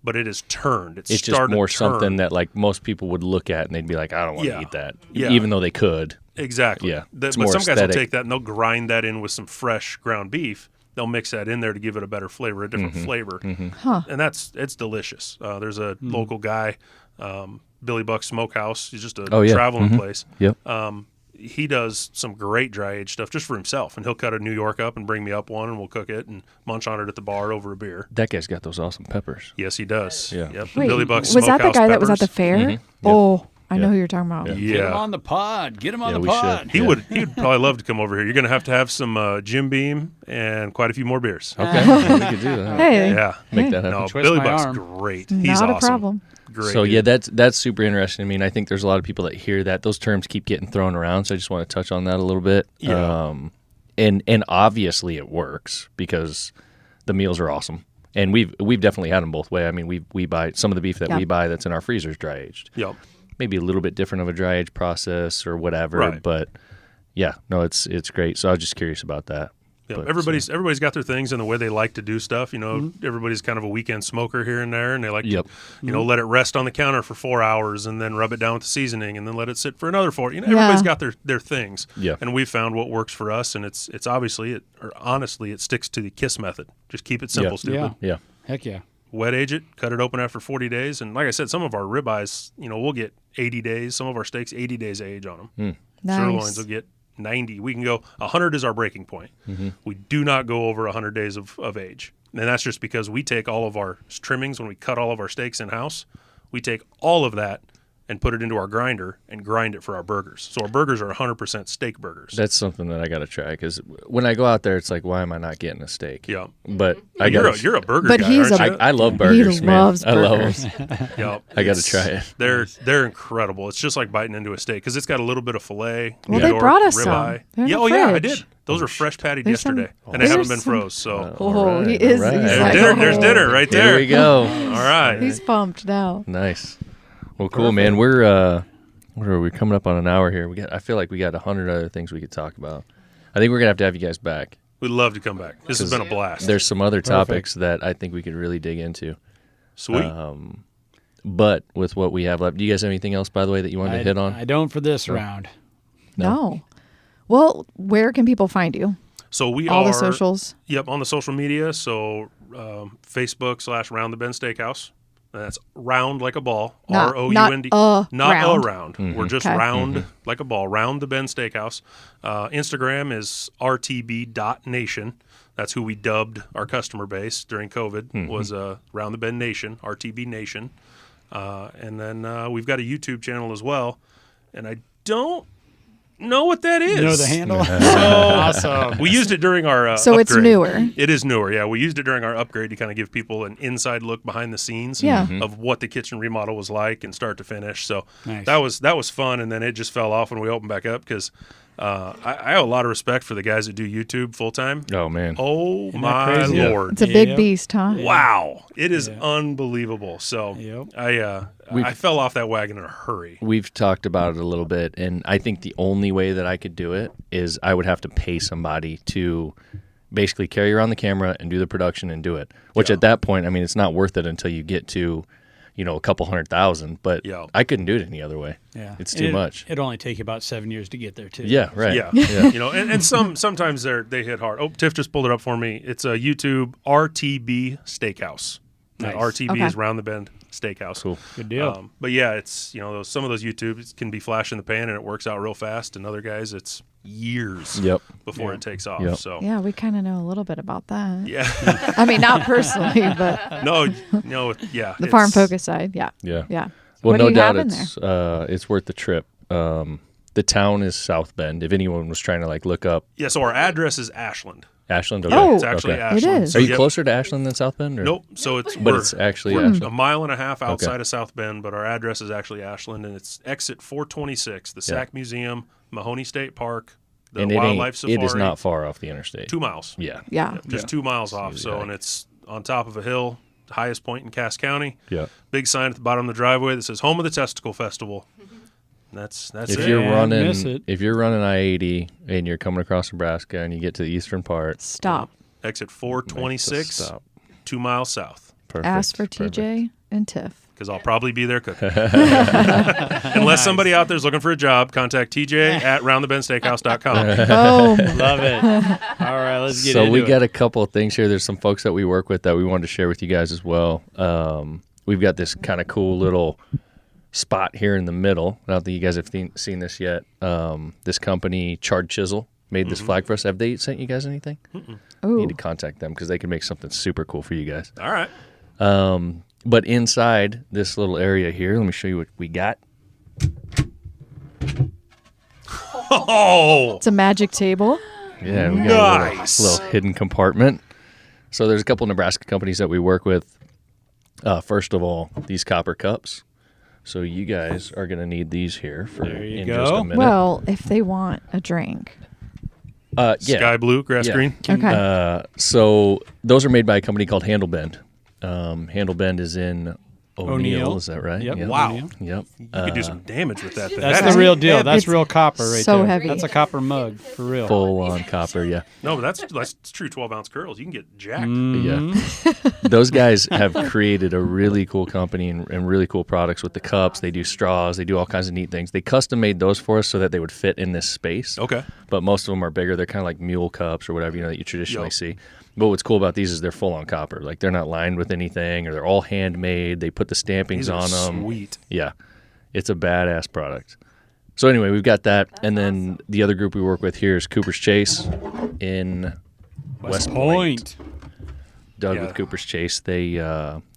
but it is turned. It's just started more to turn. something that like most people would look at and they'd be like, I don't want to eat that, Yeah. even though they could. Exactly. Yeah. But It's some more guys will aesthetic. take that and they'll grind that in with some fresh ground beef. They'll mix that in there to give it a better flavor, a different flavor. And it's delicious. There's a local guy, Billy Buck Smokehouse. He's just a traveling place. Yep. He does some great dry age stuff just for himself, and he'll cut a New York up and bring me up one, and we'll cook it and munch on it at the bar over a beer. That guy's got those awesome peppers. Yes, he does. Yeah. Yep. Wait, Billy Buck was that the Smokehouse guy that was at peppers. the fair? Oh, I know who you're talking about. Yeah. Get him Yeah. on the pod. Get him on Yeah, the we pod. should. He would probably love to come over here. You're going to have some Jim Beam and quite a few more beers. Okay, we could do that. Hey, Yeah. Make that happen. No, Twist Billy my Buck's arm. great. He's not a awesome. problem. Great. So yeah, dude. that's super interesting. I mean, I think there's a lot of people that hear that those terms keep getting thrown around. So I just want to touch on that a little bit. Yeah. And obviously it works because the meals are awesome, and we've definitely had them both way. I mean, we buy some of the beef that we buy that's in our freezers dry aged. Yep. Maybe a little bit different of a dry age process or whatever, Right. but yeah, no, it's great. So I was just curious about that. Yeah, But, everybody's got their things and the way they like to do stuff. You know, everybody's kind of a weekend smoker here and there, and they like Yep. to, you know, let it rest on the counter for 4 hours and then rub it down with the seasoning and then let it sit for another 4. You know, everybody's got their things. Yeah. And we found what works for us, and it's obviously honestly it sticks to the KISS method. Just keep it simple, stupid. Yeah. Yeah. Heck yeah. Wet age it, cut it open after 40 days, and like I said, some of our ribeyes, you know, we'll get 80 days. Some of our steaks, 80 days age on them. Nice. Sirloins will get 90. We can go 100 is our breaking point. We do not go over 100 days of age. And that's just because we take all of our trimmings when we cut all of our steaks in-house. We take all of that and put it into our grinder and grind it for our burgers. So our burgers are 100% steak burgers. That's something that I got to try because when I go out there, it's like, why am I not getting a steak? Yeah. But You're a burger But guy, he's aren't a- you? I love burgers, he man. loves I love burgers. them. Yeah. I got to It's- try it. They're incredible. It's just like biting into a steak because it's got a little bit of filet. Well, New they York, brought us some. ribeye. They're in Yeah, the oh yeah, I fridge. did. Those were fresh patted There's some- yesterday, and they haven't been there's some- froze. So Oh, right, he is. all right. He's There's like, dinner. There's oh. dinner right there. There we go. All right. He's pumped now. Nice. Well, cool, man. We're what are we coming up on an hour here? I feel like we got 100 other things we could talk about. I think we're gonna have to have you guys back. We'd love to come back. This has been a blast. There's some other topics that I think we could really dig into. Sweet. But with what we have left, do you guys have anything else, by the way, that you wanted to hit on? I don't for this round. No. Well, where can people find you? So we All are the socials. Yep, on the social media. So Facebook / Round the Bend Steakhouse. That's round like a ball. Not- ROUND. not a Not round. a round. We're just Okay. round like a ball. Round the Bend Steakhouse. Instagram is rtb.nation. That's who we dubbed our customer base during COVID. Was Round the Bend Nation, RTB Nation. And then we've got a YouTube channel as well. And I don't know what that is. You know the handle? Awesome. We used it during our So it's upgrade. newer. It is newer, yeah. We used it during our upgrade to kind of give people an inside look behind the scenes Yeah. of what the kitchen remodel was like and start to finish. So Nice. that was fun, and then it just fell off when we opened back up because I have a lot of respect for the guys that do YouTube full time. Oh man. Oh that my crazy? Yeah. lord! It's a big Yep. beast, huh? Wow, it is unbelievable. So Yep. I fell off that wagon in a hurry. We've talked about it a little bit, and I think the only way that I could do it is I would have to pay somebody to basically carry around the camera and do the production and do it. Which at that point, I mean, it's not worth it until you get to, you know, a couple 100,000. But Yeah. I couldn't do it any other way. Yeah. It's too much. It'd only take you about 7 years to get there, too. Yeah, right. Yeah. You know, and sometimes they hit hard. Oh, Tiff just pulled it up for me. It's a YouTube RTB Steakhouse. Nice. RTB Okay. is Round the Bend Steakhouse. Cool. Good deal. But yeah, it's, you know, some of those YouTubes can be flash in the pan and it works out real fast, and other guys it's years Yep. before Yeah. it takes off. Yep. So Yeah, we kind of know a little bit about that. yeah, I mean, not personally, but no, yeah, the farm it's- focus side. Yeah. Yeah. Yeah. Well, What no do you doubt have in it's worth the trip. The town is South Bend. If anyone was trying to like look up, Yeah, so our address is Ashland. Ashland. Oh, It's actually okay. Ashland. It is. So Are you yep. closer to Ashland than South Bend? Or? Nope. So it's But we're it's actually a Ashland. mile and a half outside of South Bend, but our address is actually Ashland, and it's exit 426, the Sac Museum, Mahoney State Park, the And Wildlife Safari. it is not far off the interstate. 2 miles. Yeah. Yeah. Just 2 miles off. So, and it's on top of a hill, the highest point in Cass County. Yeah. Big sign at the bottom of the driveway that says "Home of the Testicle Festival." That's If it. you're miss it. running I-80 and you're coming across Nebraska and you get to the eastern part, Stop. Exit make the 426, stop. 2 miles south. Perfect. Ask for Perfect. TJ and Tif. Because I'll probably be there cooking. Unless somebody out there's looking for a job, contact TJ at roundthebendsteakhouse.com. Boom. Love it. All right, let's get So into we it. got a couple of things here. There's some folks that we work with that we wanted to share with you guys as well. We've got this kind of cool little spot here in the middle. I don't think you guys have seen this yet. This company, Charred Chisel, made this flag for us. Have they sent you guys anything? Ooh. Need to contact them because they can make something super cool for you guys. All right. But inside this little area here, let me show you what we got. Oh, It's a magic table. Yeah, we got Nice. a little hidden compartment. So there's a couple Nebraska companies that we work with. First of all, these copper cups. So you guys are going to need these here for There you in go. just a minute. Well, if they want a drink. Yeah. sky blue, grass Yeah. green. Okay. So those are made by a company called Handle Bend. Handle Bend is in O'Neill, O'Neill. is that right? Yep. Wow. O'Neill. Yep. You could do some damage with that thing. That's That's the real deal. heavy. That's It's real copper right so there. heavy. That's a copper mug for real. Full on copper, yeah. no, but that's true 12-ounce curls. You can get jacked. Yeah. Those guys have created a really cool company and really cool products with the cups. They do straws. They do all kinds of neat things. They custom made those for us so that they would fit in this space. Okay. But most of them are bigger. They're kind of like mule cups or whatever, that you traditionally Yep. see. But what's cool about these is they're full on copper. Like they're not lined with anything, or they're all handmade. They put the stampings These are on them. sweet. Yeah. It's a badass product. So anyway, we've got that. And then the other group we work with here is Cooper's Chase in West Point. Doug Yeah. with Cooper's Chase. They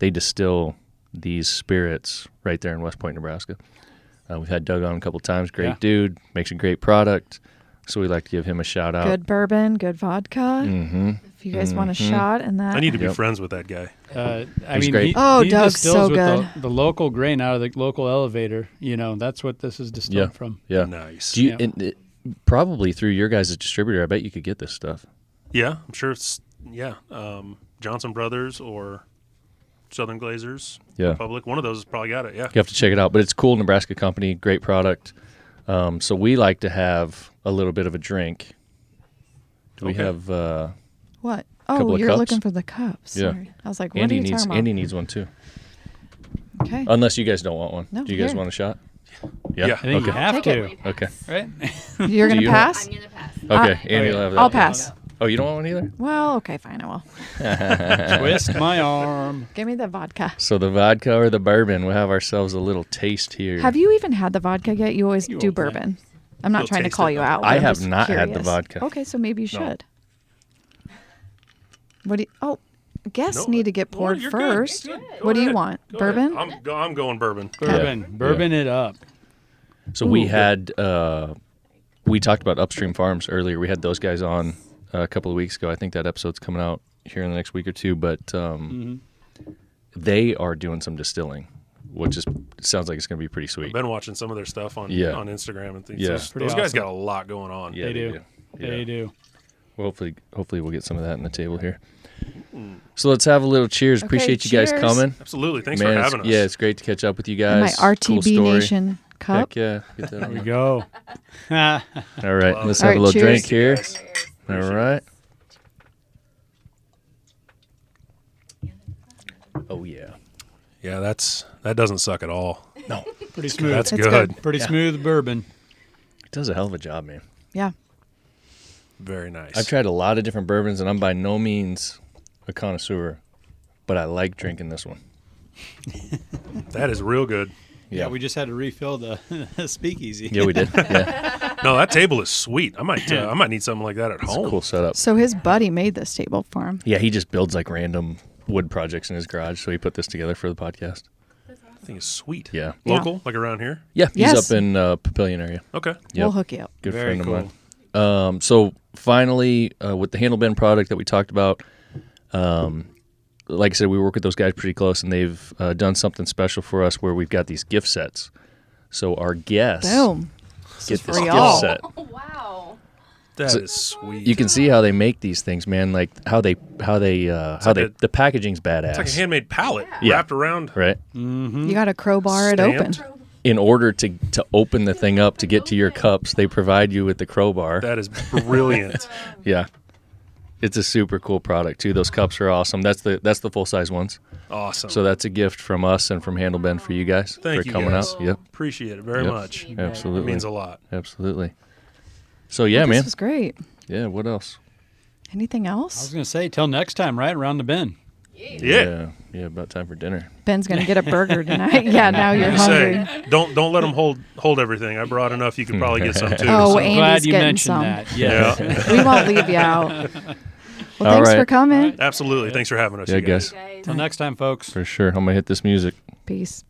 distill these spirits right there in West Point, Nebraska. We've had Doug on a couple times. Great Yeah. dude. Makes a great product. So we like to give him a shout out. Good bourbon, good vodka. Mm-hmm. If you guys want a shot and that. I need to be Yep. friends with that guy. I He's mean, great. Oh, he Doug's distills so with good. The local grain out of the local elevator. That's what this is distilled Yeah. from. Yeah. Nice. Do you, Yeah. and probably through your guys' distributor, I bet you could get this stuff. Yeah, I'm sure it's Johnson Brothers or Southern Glazers. Yeah. Republic. One of those has probably got it. Yeah. You have to check it out. But it's cool, Nebraska company, great product. So we like to have a little bit of a drink. Do we Okay. have What? Couple Oh, of you're cups? looking for the cups. Yeah. Sorry. I was like, what Andy are you needs talking about? Andy needs one too. Okay. Unless you guys don't want one. No, Do you guys here. want a shot? Yeah. I think you Okay. have Take to, it. Okay. right? You're going Do to you have- pass? I'm gonna pass. Okay. Andy will have that. I'll pass. Oh, you don't want one either? Well, okay, fine. I will. Twist my arm. Give me the vodka. So the vodka or the bourbon, we'll have ourselves a little taste here. Have you even had the vodka yet? You always do open it. bourbon. I'm not You'll trying to taste call it. you out. I but I'm have just not had the curious. vodka. Okay, so maybe you No. should. What do you? Oh, guests No, need to get no, poured you're good. first. You're good. Go What do you ahead. want? Go Bourbon? ahead. I'm going bourbon. Bourbon it up. So we Ooh. had we talked about Upstream Farms earlier. We had those guys on a couple of weeks ago. I think that episode's coming out here in the next week or two. But they are doing some distilling, which sounds like it's going to be pretty sweet. I've been watching some of their stuff on Yeah. on Instagram and things. Yeah. Those Pretty guys awesome. got a lot going on. Yeah, They do. Yeah. They do. Well, hopefully we'll get some of that on the table here. So let's have a little cheers. Okay, Appreciate you guys cheers. coming. Absolutely. Thanks Man, for it's- having us. Yeah, it's great to catch up with you And my guys. RTB cool story. Nation cup. Heck yeah. Get that There on we there. go. All right, let's All have a right, little cheers. drink here. Guys. All right. Oh yeah. Yeah, that doesn't suck at all. No, Pretty smooth. That's It's good. good. Pretty smooth bourbon. it does a hell of a job, man. Yeah. Very nice. I've tried a lot of different bourbons, and I'm by no means a connoisseur, but I like drinking this one. That is real good. Yeah, we just had to refill the speakeasy. Yeah, we did. Yeah, No, that table is sweet. I might need something like that at it's a home. cool setup. So his buddy made this table for him. Yeah, he just builds like random wood projects in his garage, so he put this together for the podcast. That thing is sweet. Yeah. Yeah. Local, like around here. Yeah, he's Yes. up in Papillion area. Okay. Yep. We'll hook you up. Good Very friend cool. of So finally, with the Handle Bend product that we talked about, like I said, we work with those guys pretty close, and they've done something special for us where we've got these gift sets. So our guests Boom. get for this gift y'all. set. Oh, wow. That So is sweet. You can see how they make these things, man. Like the packaging's badass. It's like a handmade pallet Yeah. wrapped around. Right. You got to crowbar it open. Stamped. In order to open the thing up to get to your cups, they provide you with the crowbar. That is brilliant. Yeah. It's a super cool product too. Those cups are awesome. That's the full size ones. Awesome. So that's a gift from us and from Handle Bend for you guys Thank for you coming guys. out. Yep. Appreciate it very Yep. much. Absolutely. It means a lot. Absolutely. So yeah, This man. was great. Yeah. What else? Anything I was else? going to say, till next time, right? Around the bend. Yeah. Yeah. About time for dinner. Ben's going to get a burger tonight. Yeah, now you're Just hungry. say, don't let them hold everything. I brought enough. You could probably get some too. Oh, so. Andy's Glad you getting mentioned some. that. Yes. Yeah. We won't leave you out. Well, All thanks for right. coming. Absolutely. Thanks for having us. Yeah, you guys. guys. Guys. Till next time, folks. For sure. I'm gonna hit this music. Peace.